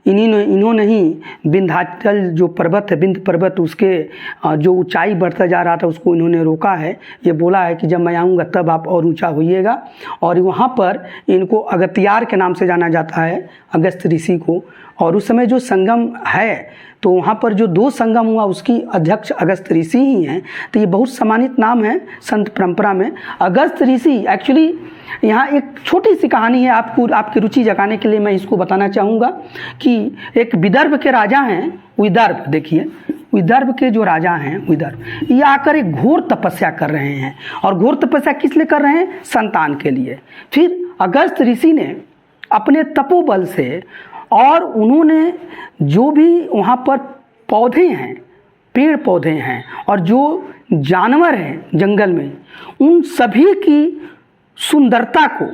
इन्होंने ही विंध्याचल जो पर्वत है, विंध्य पर्वत, उसके जो ऊंचाई बढ़ता जा रहा था उसको इन्होंने रोका है। ये बोला है कि जब मैं आऊँगा तब आप और ऊंचा होइएगा। और वहाँ पर इनको अगत्यार के नाम से जाना जाता है, अगस्त ऋषि को। और उस समय जो संगम है तो वहाँ पर जो 2 संगम हुआ उसकी अध्यक्ष अगस्त ऋषि ही हैं। तो ये बहुत सम्मानित नाम है संत परंपरा में, अगस्त ऋषि। एक्चुअली यहाँ एक छोटी सी कहानी है, आपकी रुचि जगाने के लिए मैं इसको बताना चाहूँगा कि एक विदर्भ के राजा हैं। विदर्भ, देखिए विदर्भ के जो राजा हैं, विदर्भ, ये आकर एक घोर तपस्या कर रहे हैं। और घोर तपस्या किस लिए कर रहे हैं? संतान के लिए। फिर अगस्त ऋषि ने अपने तपोबल से और उन्होंने जो भी वहाँ पर पौधे हैं, पेड़ पौधे हैं और जो जानवर हैं जंगल में, उन सभी की सुंदरता को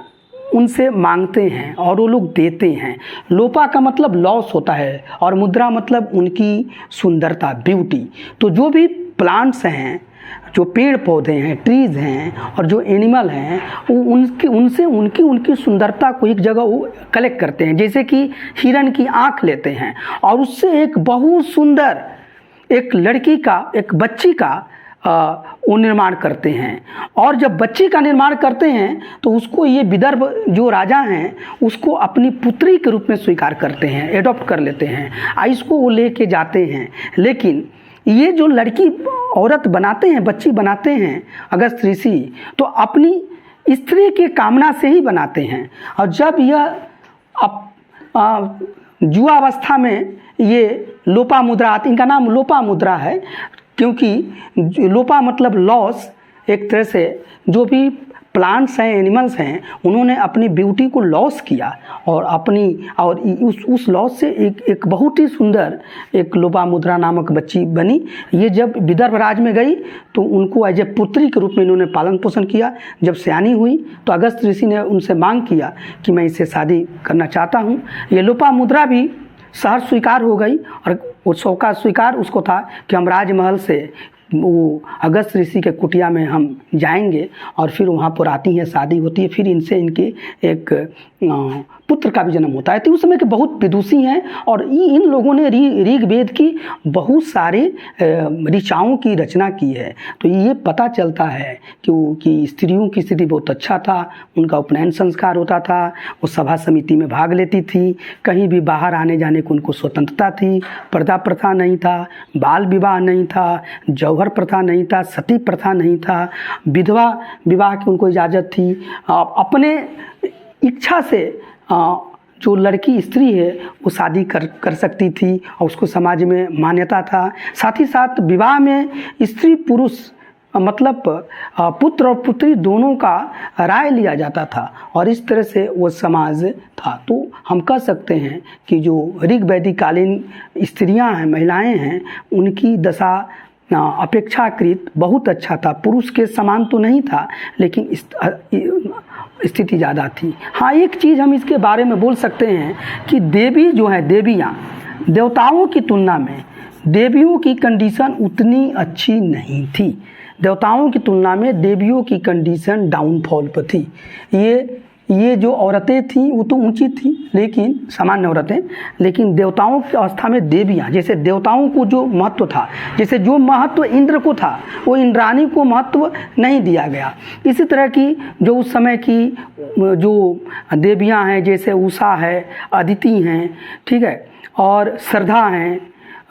उनसे मांगते हैं और वो लोग देते हैं। लोपा का मतलब लॉस होता है और मुद्रा मतलब उनकी सुंदरता, ब्यूटी। तो जो भी प्लांट्स हैं, जो पेड़ पौधे हैं, ट्रीज़ हैं और जो एनिमल हैं, वो उनकी सुंदरता को एक जगह वो कलेक्ट करते हैं। जैसे कि हिरन की आँख लेते हैं और उससे एक बहुत सुंदर एक लड़की का, एक बच्ची का वो निर्माण करते हैं। और जब बच्ची का निर्माण करते हैं तो उसको ये विदर्भ जो राजा हैं उसको अपनी पुत्री के रूप में स्वीकार करते हैं, एडॉप्ट कर लेते हैं, इसको वो लेके जाते हैं। लेकिन ये जो लड़की औरत बनाते हैं, बच्ची बनाते हैं अगस्त ऋषि, तो अपनी स्त्री के कामना से ही बनाते हैं। और जब यह युवावस्था में ये लोपा मुद्रा, इनका नाम लोपा मुद्रा है क्योंकि लोपा मतलब लॉस। एक तरह से जो भी प्लांट्स हैं, एनिमल्स हैं, उन्होंने अपनी ब्यूटी को लॉस किया और उस लॉस से एक बहुत ही सुंदर एक लोपा मुद्रा नामक बच्ची बनी। ये जब विदर्भ राज में गई तो उनको एज ए पुत्री के रूप में इन्होंने पालन पोषण किया। जब सयानी हुई तो अगस्त ऋषि ने उनसे मांग किया कि मैं इससे शादी करना चाहता हूँ। ये लोपा मुद्रा भी सहर्ष स्वीकार हो गई और उत्सव का स्वीकार उसको था कि हम राजमहल से वो अगस्त ऋषि के कुटिया में हम जाएंगे और फिर वहाँ पर आती है, शादी होती है, फिर इनसे इनके एक पुत्र का भी जन्म होता है। तो उस समय के बहुत विदुषी हैं और इन लोगों ने ऋग्वेद की बहुत सारे ऋचाओं की रचना की है। तो ये पता चलता है कि स्त्रियों की स्थिति बहुत अच्छा था, उनका उपनयन संस्कार होता था, वो सभा समिति में भाग लेती थी, कहीं भी बाहर आने जाने को उनको स्वतंत्रता थी, पर्दा प्रथा नहीं था, बाल विवाह नहीं था, जौहर प्रथा नहीं था, सती प्रथा नहीं था, विधवा विवाह की उनको इजाज़त थी। अपने इच्छा से जो लड़की स्त्री है वो शादी कर सकती थी और उसको समाज में मान्यता था। साथ ही साथ विवाह में स्त्री पुरुष मतलब पुत्र और पुत्री दोनों का राय लिया जाता था और इस तरह से वो समाज था। तो हम कह सकते हैं कि जो ऋग्वैदिक कालीन स्त्रियां हैं, महिलाएं हैं, उनकी दशा अपेक्षाकृत बहुत अच्छा था। पुरुष के समान तो नहीं था लेकिन स्थिति ज़्यादा थी। हाँ, एक चीज़ हम इसके बारे में बोल सकते हैं कि देवी जो है, देवियाँ, देवताओं की तुलना में देवियों की कंडीशन उतनी अच्छी नहीं थी। देवताओं की तुलना में देवियों की कंडीशन डाउनफॉल पर थी। ये जो औरतें थीं वो तो ऊंची थी, लेकिन सामान्य औरतें, लेकिन देवताओं की अवस्था में देवियाँ, जैसे देवताओं को जो महत्व था, जैसे जो महत्व इंद्र को था वो इंद्राणी को महत्व नहीं दिया गया। इसी तरह की जो उस समय की जो देवियाँ हैं, जैसे उषा है, अदिति हैं, ठीक है, और श्रद्धा हैं,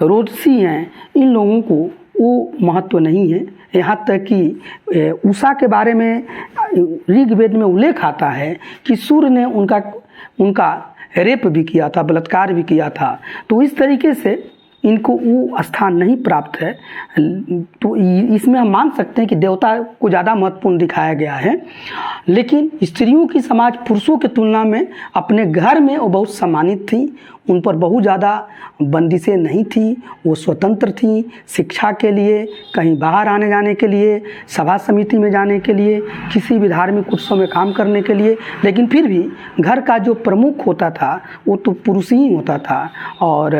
रोदसी हैं, इन लोगों को वो महत्व नहीं है। यहाँ तक कि उषा के बारे में ऋग्वेद में उल्लेख आता है कि सूर्य ने उनका रेप भी किया था, बलात्कार भी किया था। तो इस तरीके से इनको वो स्थान नहीं प्राप्त है। तो इसमें हम मान सकते हैं कि देवता को ज़्यादा महत्वपूर्ण दिखाया गया है। लेकिन स्त्रियों की समाज पुरुषों की तुलना में अपने घर में वो बहुत सम्मानित थी, उन पर बहुत ज़्यादा बंदिशें नहीं थी, वो स्वतंत्र थी शिक्षा के लिए, कहीं बाहर आने जाने के लिए, सभा समिति में जाने के लिए, किसी भी धार्मिक उत्सव में काम करने के लिए। लेकिन फिर भी घर का जो प्रमुख होता था वो तो पुरुष ही होता था और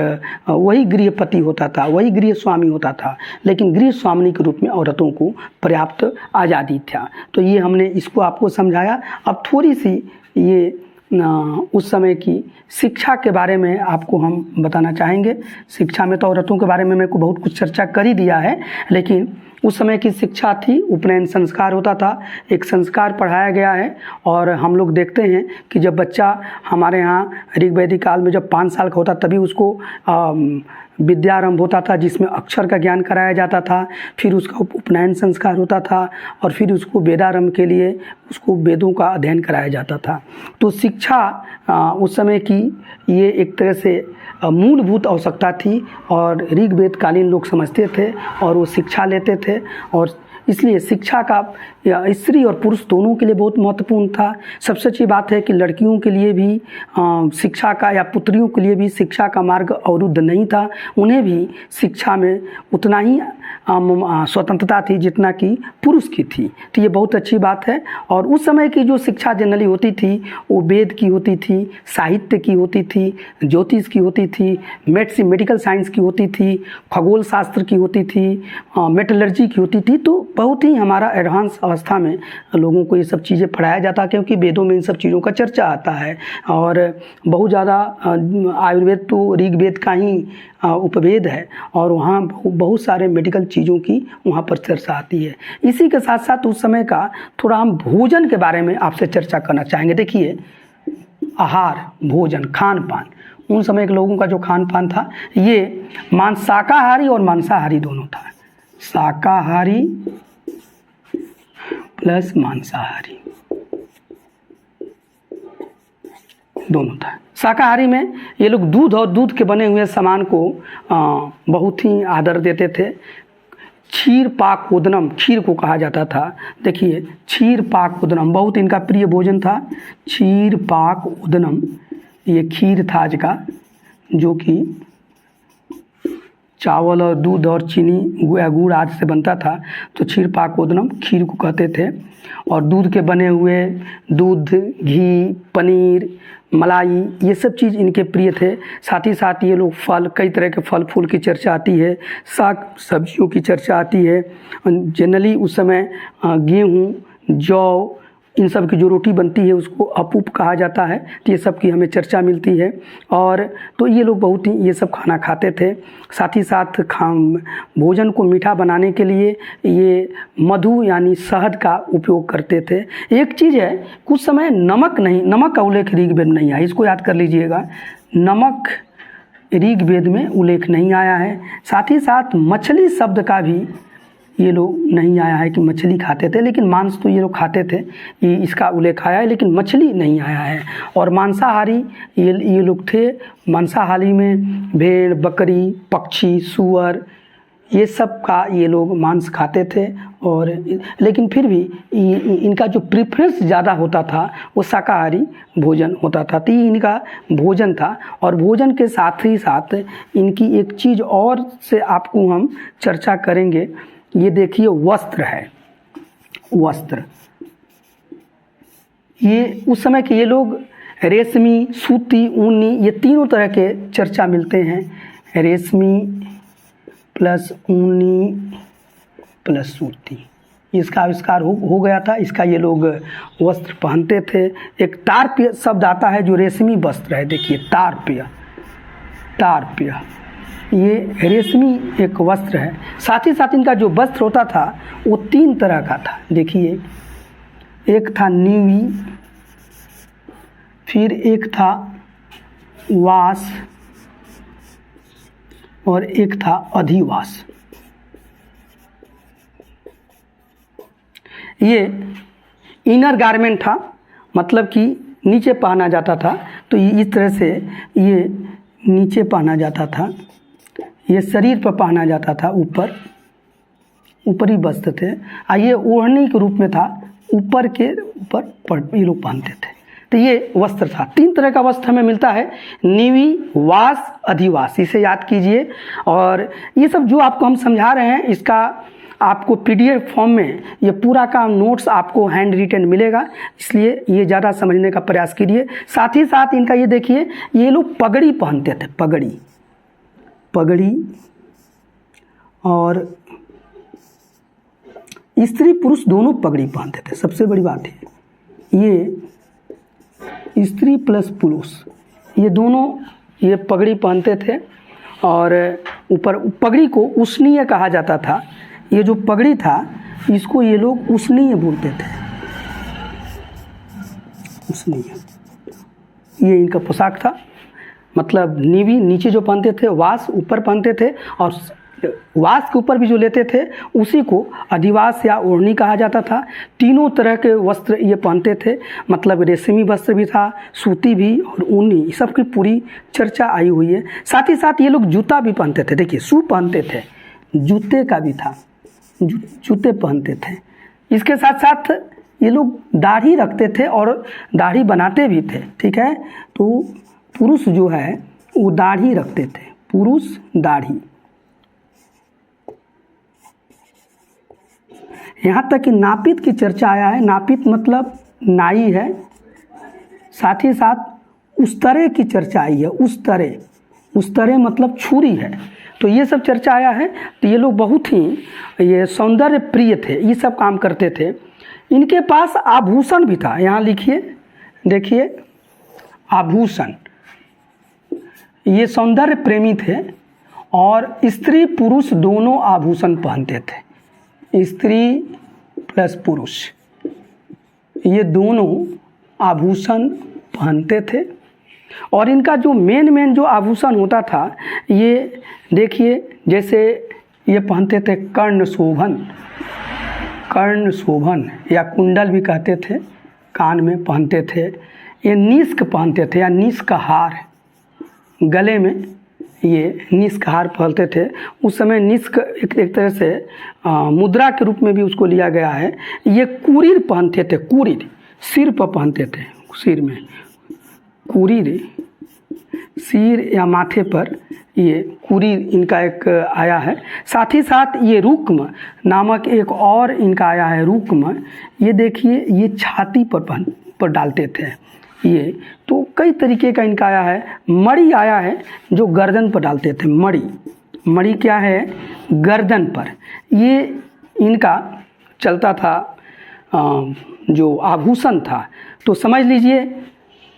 वही गृहपति होता था, वही गृह स्वामी होता था। लेकिन गृह स्वामिनी के रूप में औरतों को पर्याप्त आज़ादी था। तो ये हमने इसको आपको समझाया। अब थोड़ी सी ये उस समय की शिक्षा के बारे में आपको हम बताना चाहेंगे। शिक्षा में तो औरतों के बारे में मेरे को बहुत कुछ चर्चा कर ही दिया है, लेकिन उस समय की शिक्षा थी, उपनयन संस्कार होता था, एक संस्कार पढ़ाया गया है। और हम लोग देखते हैं कि जब बच्चा हमारे यहाँ ऋग्वैदिक काल में जब 5 साल का होता तभी उसको विद्यारंभ होता था, जिसमें अक्षर का ज्ञान कराया जाता था। फिर उसका उपनयन संस्कार होता था और फिर उसको वेदारंभ के लिए उसको वेदों का अध्ययन कराया जाता था। तो शिक्षा उस समय की ये एक तरह से मूलभूत आवश्यकता थी और ऋग्वेद कालीन लोग समझते थे और वो शिक्षा लेते थे। और इसलिए शिक्षा का स्त्री और पुरुष दोनों के लिए बहुत महत्वपूर्ण था। सबसे अच्छी बात है कि लड़कियों के लिए भी शिक्षा का या पुत्रियों के लिए भी शिक्षा का मार्ग अवरुद्ध नहीं था। उन्हें भी शिक्षा में उतना ही स्वतंत्रता थी जितना कि पुरुष की थी। तो ये बहुत अच्छी बात है। और उस समय की जो शिक्षा जनरली होती थी वो वेद की होती थी, साहित्य की होती थी, ज्योतिष की होती थी, मेडिकल साइंस की होती थी, खगोल शास्त्र की होती थी, मेटलर्जी की होती थी। तो बहुत ही हमारा एडवांस अवस्था में लोगों को ये सब चीज़ें पढ़ाया जाता है, क्योंकि वेदों में इन सब चीज़ों का चर्चा आता है। और बहुत ज़्यादा आयुर्वेद तो ऋग्वेद का ही उपवेद है और वहाँ बहुत सारे मेडिकल चीज़ों की वहाँ पर चर्चा आती है। इसी के साथ साथ उस समय का थोड़ा हम भोजन के बारे में आपसे चर्चा करना चाहेंगे। देखिए, आहार, भोजन, खान पान, उन समय के लोगों का जो खान पान था ये शाकाहारी और मांसाहारी दोनों था। शाकाहारी प्लस मांसाहारी दोनों था। शाकाहारी में ये लोग दूध और दूध के बने हुए सामान को बहुत ही आदर देते थे। क्षीर पाक उदनम, खीर को कहा जाता था। देखिए, क्षीर पाक उदनम बहुत इनका प्रिय भोजन था। क्षीर पाक उदनम, ये खीर था आज का, जो कि चावल और दूध और चीनी गुड़ आदि से बनता था। तो क्षीर पाक उदनम खीर को कहते थे। और दूध के बने हुए दूध, घी, पनीर, मलाई, ये सब चीज़ इनके प्रिय थे। साथ ही साथ ये लोग फल, कई तरह के फल फूल की चर्चा आती है, साग सब्जियों की चर्चा आती है। जनरली उस समय गेहूँ, जौ, इन सब की जो रोटी बनती है उसको अपूप कहा जाता है। तो ये सब की हमें चर्चा मिलती है। और तो ये लोग बहुत ही ये सब खाना खाते थे। साथ ही साथ भोजन को मीठा बनाने के लिए ये मधु यानी शहद का उपयोग करते थे। एक चीज़ है, कुछ समय नमक का उल्लेख ऋग्वेद में नहीं आया, इसको याद कर लीजिएगा। नमक ऋग्वेद में उल्लेख नहीं आया है। साथ ही साथ मछली शब्द का भी ये लोग नहीं आया है कि मछली खाते थे, लेकिन मांस तो ये लोग खाते थे, ये इसका उल्लेख आया है, लेकिन मछली नहीं आया है। और मांसाहारी ये लोग थे। मांसाहारी में भेड़, बकरी, पक्षी, सूअर, ये सब का ये लोग मांस खाते थे। और लेकिन फिर भी इनका जो प्रेफरेंस ज़्यादा होता था वो शाकाहारी भोजन होता था। तो ये इनका भोजन था। और भोजन के साथ ही साथ इनकी एक चीज़ और से आपको हम चर्चा करेंगे। ये देखिए, वस्त्र है। वस्त्र, ये उस समय के ये लोग रेशमी, सूती, ऊनी, ये तीनों तरह के चर्चा मिलते हैं। रेशमी प्लस ऊनी प्लस सूती, इसका आविष्कार हो गया था। इसका ये लोग वस्त्र पहनते थे। एक तारप्य शब्द आता है जो रेशमी वस्त्र है। देखिए, तारप्य, ये रेशमी एक वस्त्र है। साथ ही साथ इनका जो वस्त्र होता था वो 3 तरह का था। देखिए, एक था नीवी, फिर एक था वास और एक था अधिवास। ये इनर गारमेंट था, मतलब कि नीचे पहना जाता था। तो इस तरह से ये नीचे पहना जाता था, ये शरीर पर पहना जाता था, ऊपरी वस्त्र थे। ये ओढ़नी के रूप में था, ऊपर ये लोग पहनते थे। तो ये वस्त्र था। 3 तरह का वस्त्र हमें मिलता है, नीवी, वास, अधिवास, इसे याद कीजिए। और ये सब जो आपको हम समझा रहे हैं, इसका आपको PDF फॉर्म में ये पूरा का नोट्स आपको हैंड रिटन मिलेगा, इसलिए ये ज़्यादा समझने का प्रयास कीजिए। साथ ही साथ इनका ये देखिए, ये लोग पगड़ी पहनते थे। पगड़ी और स्त्री पुरुष दोनों पगड़ी पहनते थे। सबसे बड़ी बात है, ये स्त्री प्लस पुरुष ये दोनों ये पगड़ी पहनते थे। और ऊपर पगड़ी को उसनीय कहा जाता था। ये जो पगड़ी था इसको ये लोग उसनीय बोलते थे। उसनीय, ये इनका पोशाक था। मतलब नीवी नीचे जो पहनते थे, वास ऊपर पहनते थे, और वास के ऊपर भी जो लेते थे उसी को अधिवास या ओढ़नी कहा जाता था। तीनों तरह के वस्त्र ये पहनते थे, मतलब रेशमी वस्त्र भी था, सूती भी और ऊनी, सबकी पूरी चर्चा आई हुई है। साथ ही साथ ये लोग जूता भी पहनते थे, देखिए शू पहनते थे, जूते का भी था, जूते पहनते थे। इसके साथ साथ ये लोग दाढ़ी रखते थे और दाढ़ी बनाते भी थे, ठीक है। तो पुरुष जो है वो दाढ़ी रखते थे, पुरुष दाढ़ी। यहाँ तक कि नापित की चर्चा आया है, नापित मतलब नाई है। साथ ही साथ उस्तरे की चर्चा आई है, उस्तरे, उस्तरे मतलब छुरी है। तो ये सब चर्चा आया है। तो ये लोग बहुत ही ये सौंदर्य प्रिय थे, ये सब काम करते थे। इनके पास आभूषण भी था, यहाँ लिखिए, देखिए आभूषण, ये सौंदर्य प्रेमी थे और स्त्री पुरुष दोनों आभूषण पहनते थे। स्त्री प्लस पुरुष ये दोनों आभूषण पहनते थे। और इनका जो मेन जो आभूषण होता था, ये देखिए, जैसे ये पहनते थे कर्ण शोभन, कर्ण शोभन या कुंडल भी कहते थे, कान में पहनते थे। ये निष्क पहनते थे या निष्क हार, गले में ये निष्क हार पहनते थे। उस समय निष्क एक तरह से मुद्रा के रूप में भी उसको लिया गया है। ये कुरीर पहनते थे, कुरीर सिर पर पहनते थे, सिर में कुरीर, सिर या माथे पर ये कुरीर इनका एक आया है। साथ ही साथ ये रुक्म नामक एक और इनका आया है, रुक्म। ये देखिए, ये छाती पर डालते थे ये। तो कई तरीके का इनका आया है। मणि आया है जो गर्दन पर डालते थे, मणि, मणि क्या है, गर्दन पर। ये इनका चलता था जो आभूषण था। तो समझ लीजिए,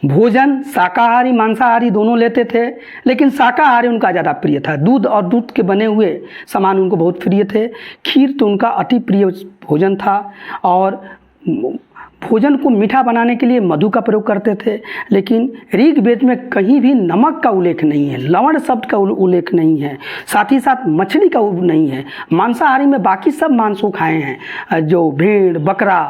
भोजन शाकाहारी मांसाहारी दोनों लेते थे, लेकिन शाकाहारी उनका ज़्यादा प्रिय था। दूध और दूध के बने हुए सामान उनको बहुत प्रिय थे। खीर तो उनका अति प्रिय भोजन था। और भोजन को मीठा बनाने के लिए मधु का प्रयोग करते थे। लेकिन ऋग्वेद में कहीं भी नमक का उल्लेख नहीं है, लवण शब्द का उल्लेख नहीं है, साथ ही साथ मछली का नहीं है। मांसाहारी में बाकी सब मांसों खाए हैं, जो भेड़, बकरा,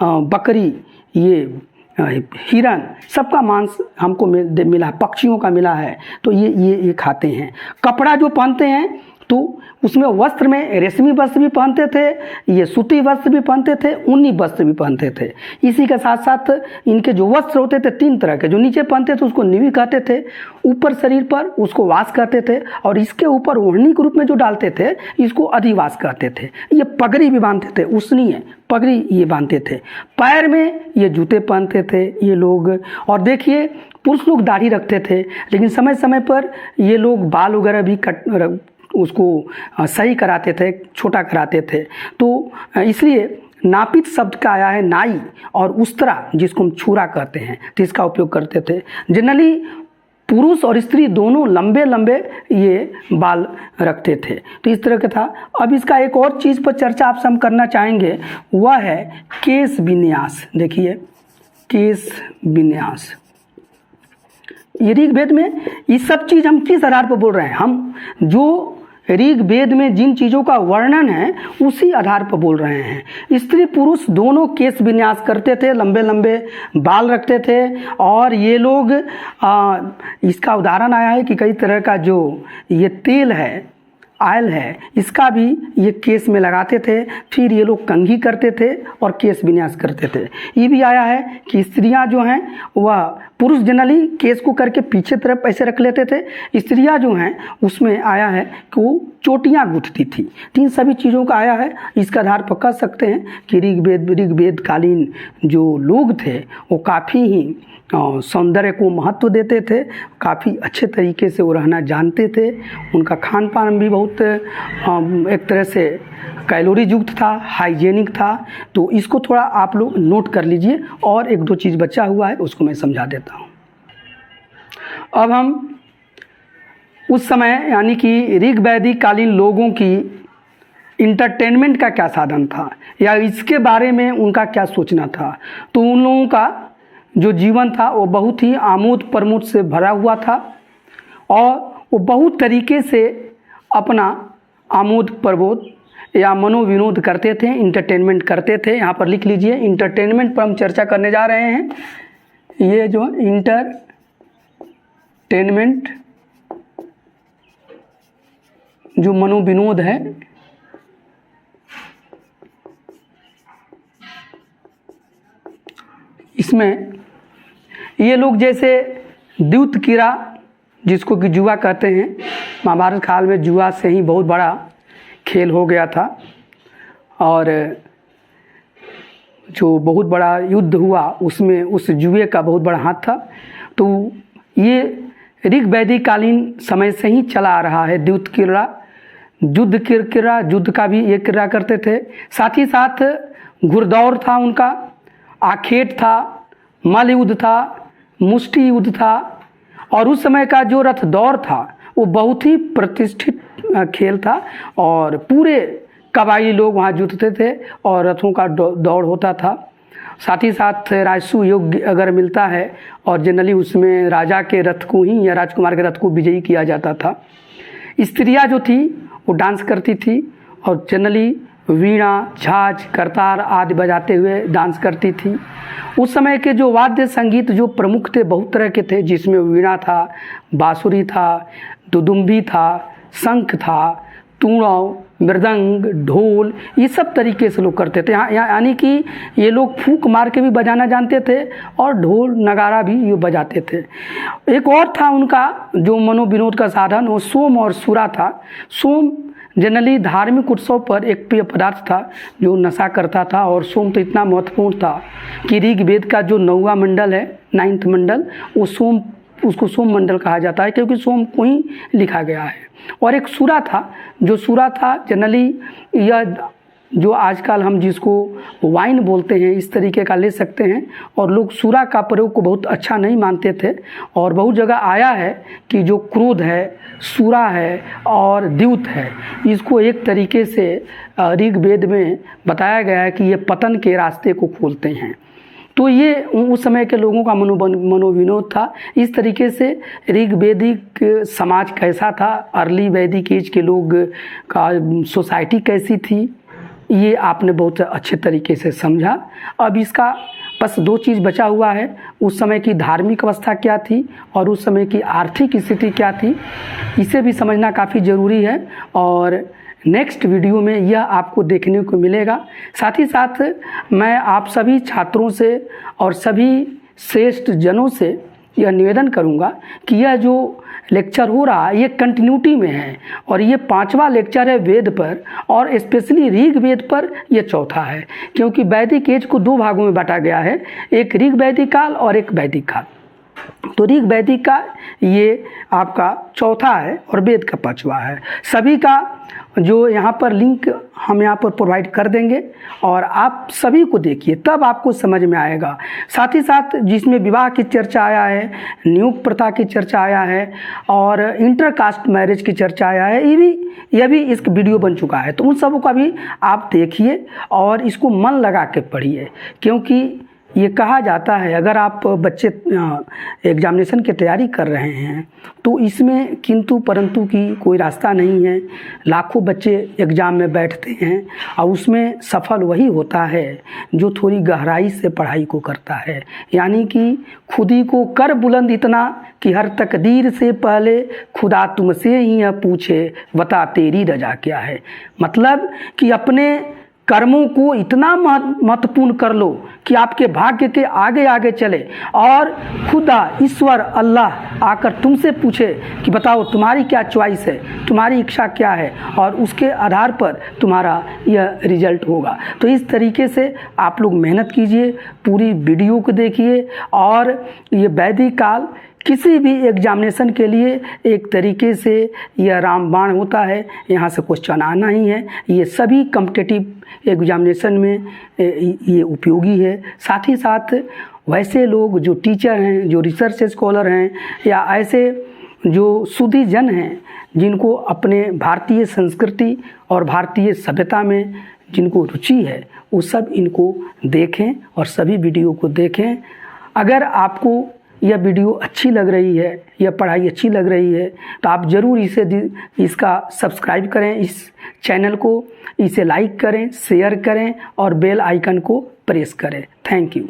बकरी, ये हिरन, सबका मांस हमको मिला, पक्षियों का मिला है। तो ये खाते हैं। कपड़ा जो पहनते हैं तो उसमें वस्त्र में रेशमी वस्त्र भी पहनते थे, ये सूती वस्त्र भी पहनते थे, ऊनी वस्त्र भी पहनते थे। इसी के साथ साथ इनके जो वस्त्र होते थे तीन तरह के, जो नीचे पहनते थे उसको निवी कहते थे, ऊपर शरीर पर उसको वास कहते थे, और इसके ऊपर ओढ़नी के रूप में जो डालते थे इसको अधिवास कहते थे। ये पगड़ी भी बांधते थे, उसनी है पगड़ी ये बांधते थे। पैर में ये जूते पहनते थे ये लोग। और देखिए, पुरुष लोग दाढ़ी रखते थे, लेकिन समय समय पर ये लोग बाल वगैरह भी उसको सही कराते थे, छोटा कराते थे। तो इसलिए नापित शब्द का आया है नाई, और उस्तरा जिसको हम छुरा कहते हैं, तो इसका उपयोग करते थे। जनरली पुरुष और स्त्री दोनों लंबे लंबे ये बाल रखते थे। तो इस तरह का था। अब इसका एक और चीज़ पर चर्चा आपसे हम करना चाहेंगे, वह है केश विन्यास। देखिए, केश विन्यास, ये ऋग्वेद में ये सब चीज़ हम किस आधार पर बोल रहे हैं, हम जो ऋग्वेद में जिन चीज़ों का वर्णन है उसी आधार पर बोल रहे हैं। स्त्री पुरुष दोनों केश विन्यास करते थे, लंबे लंबे बाल रखते थे। और ये लोग इसका उदाहरण आया है कि कई तरह का जो ये तेल है, आयल है, इसका भी ये केस में लगाते थे। फिर ये लोग कंघी करते थे और केस विन्यास करते थे। ये भी आया है कि स्त्रियां जो हैं वह, पुरुष जनरली केस को करके पीछे तरफ ऐसे रख लेते थे, स्त्रियां जो हैं उसमें आया है कि वो चोटियां गूंथती थी। तो इन सभी चीज़ों का आया है। इसका आधार पर कह सकते हैं कि ऋग्वेद कालीन जो लोग थे वो काफ़ी ही सौंदर्य को महत्व देते थे, काफ़ी अच्छे तरीके से वो रहना जानते थे। उनका खान पान भी बहुत एक तरह से कैलोरी युक्त था, हाइजेनिक था। तो इसको थोड़ा आप लोग नोट कर लीजिए। और एक दो चीज़ बचा हुआ है उसको मैं समझा देता हूँ। अब हम उस समय यानी कि ऋग्वैदिक कालीन लोगों की इंटरटेनमेंट का क्या साधन था या इसके बारे में उनका क्या सोचना था। तो उन लोगों का जो जीवन था वो बहुत ही आमोद प्रमोद से भरा हुआ था और वो बहुत तरीके से अपना आमोद प्रमोद या मनोविनोद करते थे, इंटरटेनमेंट करते थे। यहाँ पर लिख लीजिए, इंटरटेनमेंट पर हम चर्चा करने जा रहे हैं। ये जो इंटरटेनमेंट जो मनोविनोद है, इसमें ये लोग जैसे द्यूत कीड़ा जिसको कि जुआ कहते हैं, महाभारत काल में जुआ से ही बहुत बड़ा खेल हो गया था और जो बहुत बड़ा युद्ध हुआ उसमें उस जुए का बहुत बड़ा हाथ था। तो ये ऋग वैदिक कालीन समय से ही चला आ रहा है। द्यूत कीड़ा, युद्ध कीड़ा, युद्ध का भी ये क्रीड़ा करते थे। साथ ही साथ घुड़दौड़ था उनका, आखेट था, मल्ल युद्ध था, मुष्टि युद्ध था और उस समय का जो रथ दौड़ था वो बहुत ही प्रतिष्ठित खेल था और पूरे कबायली लोग वहाँ जुटते थे और रथों का दौड़ होता था। साथ ही साथ राजसूय योग अगर मिलता है और जनरली उसमें राजा के रथ को ही या राजकुमार के रथ को विजयी किया जाता था। स्त्रियाँ जो थी वो डांस करती थी और जनरली वीणा, झांझ, करतार आदि बजाते हुए डांस करती थी। उस समय के जो वाद्य संगीत जो प्रमुख थे बहुत तरह के थे, जिसमें वीणा था, बांसुरी था, दुदुम्बी था, शंख था, तूणव, मृदंग, ढोल, ये सब तरीके से लोग करते थे। यानी कि ये लोग फूंक मार के भी बजाना जानते थे और ढोल नगारा भी ये बजाते थे। एक और था उनका जो मनोविनोद का साधन, वो सोम और सुरा था। सोम जनरली धार्मिक उत्सव पर एक पेय पदार्थ था जो नशा करता था और सोम तो इतना महत्वपूर्ण था कि ऋग्वेद का जो 9वां मंडल है, 9th मंडल, वो सोम, उसको सोम मंडल कहा जाता है क्योंकि सोम को ही लिखा गया है। और एक सूरा था, जो सूरा था जनरली यह जो आजकल हम जिसको वाइन बोलते हैं इस तरीके का ले सकते हैं और लोग सूरा का प्रयोग को बहुत अच्छा नहीं मानते थे और बहुत जगह आया है कि जो क्रोध है, सूरा है और द्यूत है, इसको एक तरीके से ऋग्वेद में बताया गया है कि ये पतन के रास्ते को खोलते हैं। तो ये उस समय के लोगों का मनोविनोद था। इस तरीके से ऋग्वेदिक समाज कैसा था, अर्ली वैदिक एज के लोग का सोसाइटी कैसी थी, ये आपने बहुत अच्छे तरीके से समझा। अब इसका बस 2 चीज़ बचा हुआ है, उस समय की धार्मिक अवस्था क्या थी और उस समय की आर्थिक स्थिति क्या थी, इसे भी समझना काफ़ी ज़रूरी है और नेक्स्ट वीडियो में यह आपको देखने को मिलेगा। साथ ही साथ मैं आप सभी छात्रों से और सभी श्रेष्ठ जनों से यह निवेदन करूंगा कि यह जो लेक्चर हो रहा है ये कंटिन्यूटी में है और ये 5वां लेक्चर है वेद पर और स्पेशली ऋग्वेद पर यह चौथा है, क्योंकि वैदिक एज को 2 भागों में बांटा गया है, एक ऋग वैदिक काल और एक वैदिक काल। तो ऋग वैदिक का ये आपका चौथा है और वेद का 5वां है। सभी का जो यहाँ पर लिंक हम यहाँ पर प्रोवाइड कर देंगे और आप सभी को देखिए, तब आपको समझ में आएगा। साथ ही साथ जिसमें विवाह की चर्चा आया है, नियुक्त प्रथा की चर्चा आया है और इंटरकास्ट मैरिज की चर्चा आया है, यह भी इस वीडियो बन चुका है। तो उन सबों का भी आप देखिए और इसको मन लगा के पढ़िए, क्योंकि ये कहा जाता है अगर आप बच्चे एग्जामिनेशन की तैयारी कर रहे हैं तो इसमें किंतु परंतु की कोई रास्ता नहीं है। लाखों बच्चे एग्ज़ाम में बैठते हैं और उसमें सफल वही होता है जो थोड़ी गहराई से पढ़ाई को करता है, यानी कि खुद ही को कर बुलंद इतना कि हर तकदीर से पहले खुदा तुमसे ही यह पूछे बता तेरी रजा क्या है। मतलब कि अपने कर्मों को इतना महत्वपूर्ण कर लो कि आपके भाग्य के आगे आगे चले और खुदा ईश्वर अल्लाह आकर तुमसे पूछे कि बताओ तुम्हारी क्या चॉइस है, तुम्हारी इच्छा क्या है और उसके आधार पर तुम्हारा यह रिजल्ट होगा। तो इस तरीके से आप लोग मेहनत कीजिए, पूरी वीडियो को देखिए और ये वैदिक काल किसी भी एग्जामिनेशन के लिए एक तरीके से यह रामबाण होता है, यहाँ से क्वेश्चन आना ही है। ये सभी कॉम्पिटिटिव एग्जामिनेशन में ये उपयोगी है। साथ ही साथ वैसे लोग जो टीचर हैं, जो रिसर्च स्कॉलर हैं या ऐसे जो सुधी जन हैं जिनको अपने भारतीय संस्कृति और भारतीय सभ्यता में जिनको रुचि है, वो सब इनको देखें और सभी वीडियो को देखें। अगर आपको यह वीडियो अच्छी लग रही है, यह पढ़ाई अच्छी लग रही है तो आप ज़रूर इसका सब्सक्राइब करें, इस चैनल को, इसे लाइक करें, शेयर करें और बेल आइकन को प्रेस करें। Thank you.